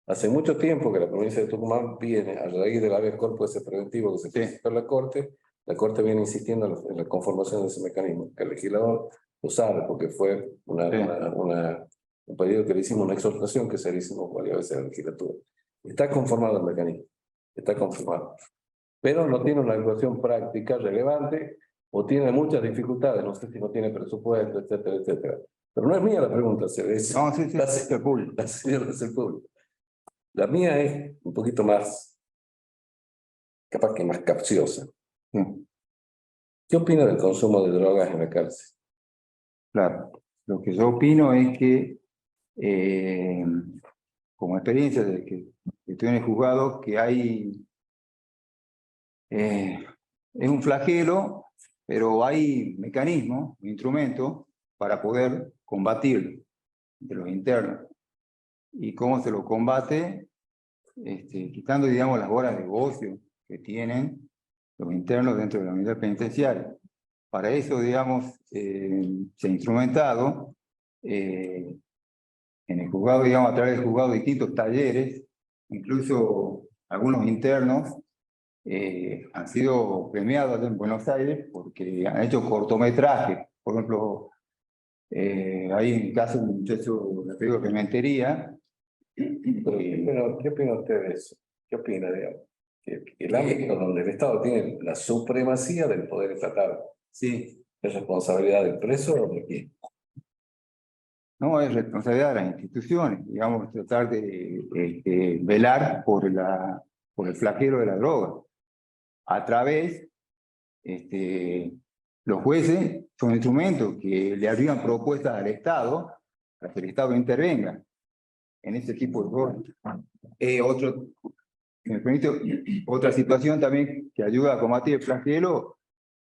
Hace mucho tiempo que la provincia de Tucumán viene, a raíz del habeas corpus ese preventivo que se presentó en la Corte viene insistiendo en la conformación de ese mecanismo, que el legislador lo sabe, porque fue un pedido que le hicimos, una exhortación que se le hicimos varias veces a la legislatura. Está conformado el mecanismo, está conformado. Pero no tiene una actuación práctica relevante o tiene muchas dificultades, no sé si no tiene presupuesto, etcétera, etcétera. Pero no es mía la pregunta, el público. La mía es un poquito más, capaz que más capciosa. ¿Qué opina del consumo de drogas en la cárcel? Claro, lo que yo opino es que, como experiencia de que estoy en el juzgado, que hay... es un flagelo, pero hay mecanismos, instrumentos para poder combatirlo de los internos. ¿Y cómo se lo combate? Quitando, digamos, las horas de ocio que tienen los internos dentro de la unidad penitenciaria. Para eso, digamos, se ha instrumentado en el juzgado, digamos, a través del juzgado, distintos talleres, incluso algunos internos han sido premiados en Buenos Aires porque han hecho cortometrajes. Por ejemplo, hay un caso de un muchacho de Pimentería. ¿Qué opina usted de eso? ¿Qué opina, digamos? Que el ámbito donde el Estado tiene la supremacía del poder estatal, sí, ¿es responsabilidad del preso o de quién? No, es responsabilidad de las instituciones, digamos, tratar de velar por el flagelo de la droga. A través, los jueces son instrumentos que le arriban propuestas al Estado para que el Estado intervenga en ese tipo de cosas. Me permite, otra situación también que ayuda a combatir el flagelo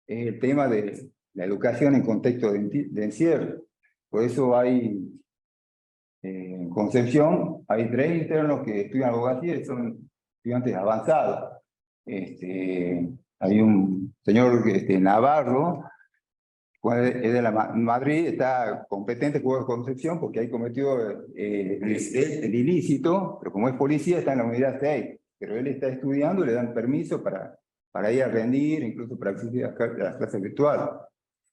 es el tema de la educación en contexto de encierro. Por eso hay, en Concepción, hay 3 internos que estudian abogacía y son estudiantes avanzados. Hay un señor Navarro, es de la Madrid, está competente con Concepción porque ahí cometió el ilícito, pero como es policía está en la unidad 6, pero él está estudiando y le dan permiso para ir a rendir, incluso para acceder a las clases virtuales.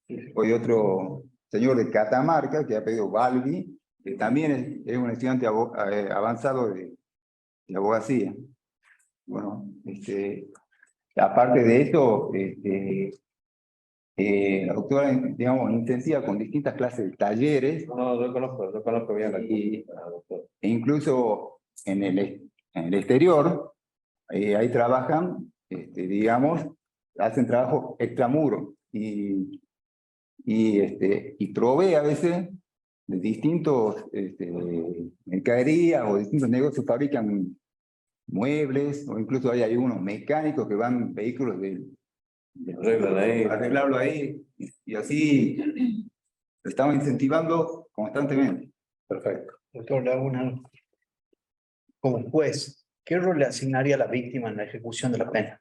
Hay otro señor de Catamarca que ha pedido Balbi, que también es un estudiante avanzado de abogacía. Bueno, aparte de eso, la doctora, digamos, intensiva con distintas clases de talleres. No, yo conozco bien aquí. E incluso en el exterior, ahí trabajan, digamos, hacen trabajo extramuro y provee a veces de distintos mercaderías o distintos negocios, fabrican muebles, o incluso hay unos mecánicos que van vehículos arreglarlo ahí, y así lo estamos incentivando constantemente. Perfecto. Doctor, le hago como juez, ¿qué rol le asignaría a la víctima en la ejecución de la pena?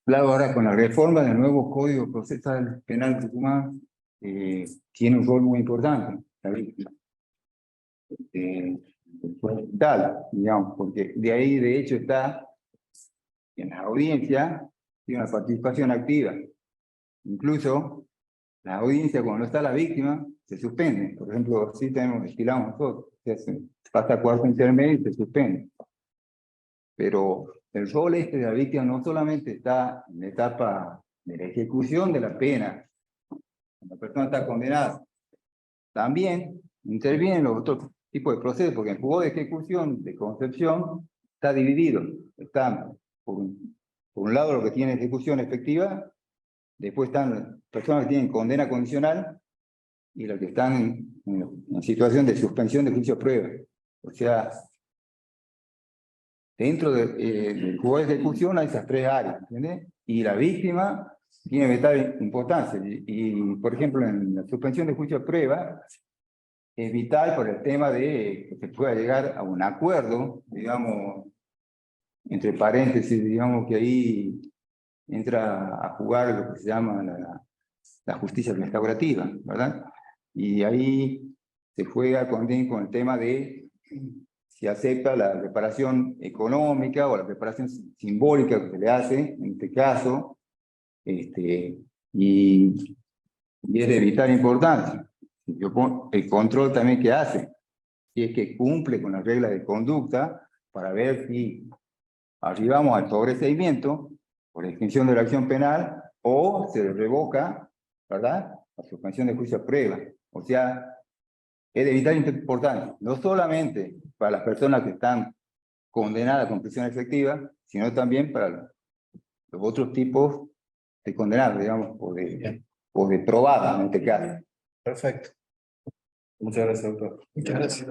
Claro, ahora con la reforma del nuevo Código Procesal Penal de Tucumán, tiene un rol muy importante la víctima. Fundamental, digamos, porque de ahí de hecho está en la audiencia, tiene una participación activa. Incluso la audiencia, cuando no está la víctima, se suspende. Por ejemplo, así estilamos nosotros. Se pasa a cuarto intermedio y se suspende. Pero el rol de la víctima no solamente está en la etapa de la ejecución de la pena, cuando la persona está condenada, también intervienen los otros tipos de procesos, porque el juzgado de ejecución, de concepción, está dividido. Está, por un lado, lo que tiene ejecución efectiva, después están personas que tienen condena condicional y los que están en situación de suspensión de juicio a prueba. O sea, dentro del juzgado de ejecución hay esas tres áreas, ¿entiendes? Y la víctima tiene vital importancia. Y, por ejemplo, en la suspensión de juicio a prueba, es vital por el tema de que se pueda llegar a un acuerdo, digamos, entre paréntesis, digamos que ahí entra a jugar lo que se llama la justicia restaurativa, ¿verdad? Y ahí se juega también con el tema de si acepta la reparación económica o la reparación simbólica que se le hace, en este caso, y es de vital importancia. El control también que hace, si es que cumple con las reglas de conducta, para ver si arribamos al sobreseimiento por extinción de la acción penal o se revoca, ¿verdad?, la suspensión de juicio a prueba. O sea, es de vital importancia, no solamente para las personas que están condenadas con prisión efectiva, sino también para los otros tipos de condenados, digamos, o de probadas en este caso. Perfecto. Muchas gracias, doctor. Muchas gracias.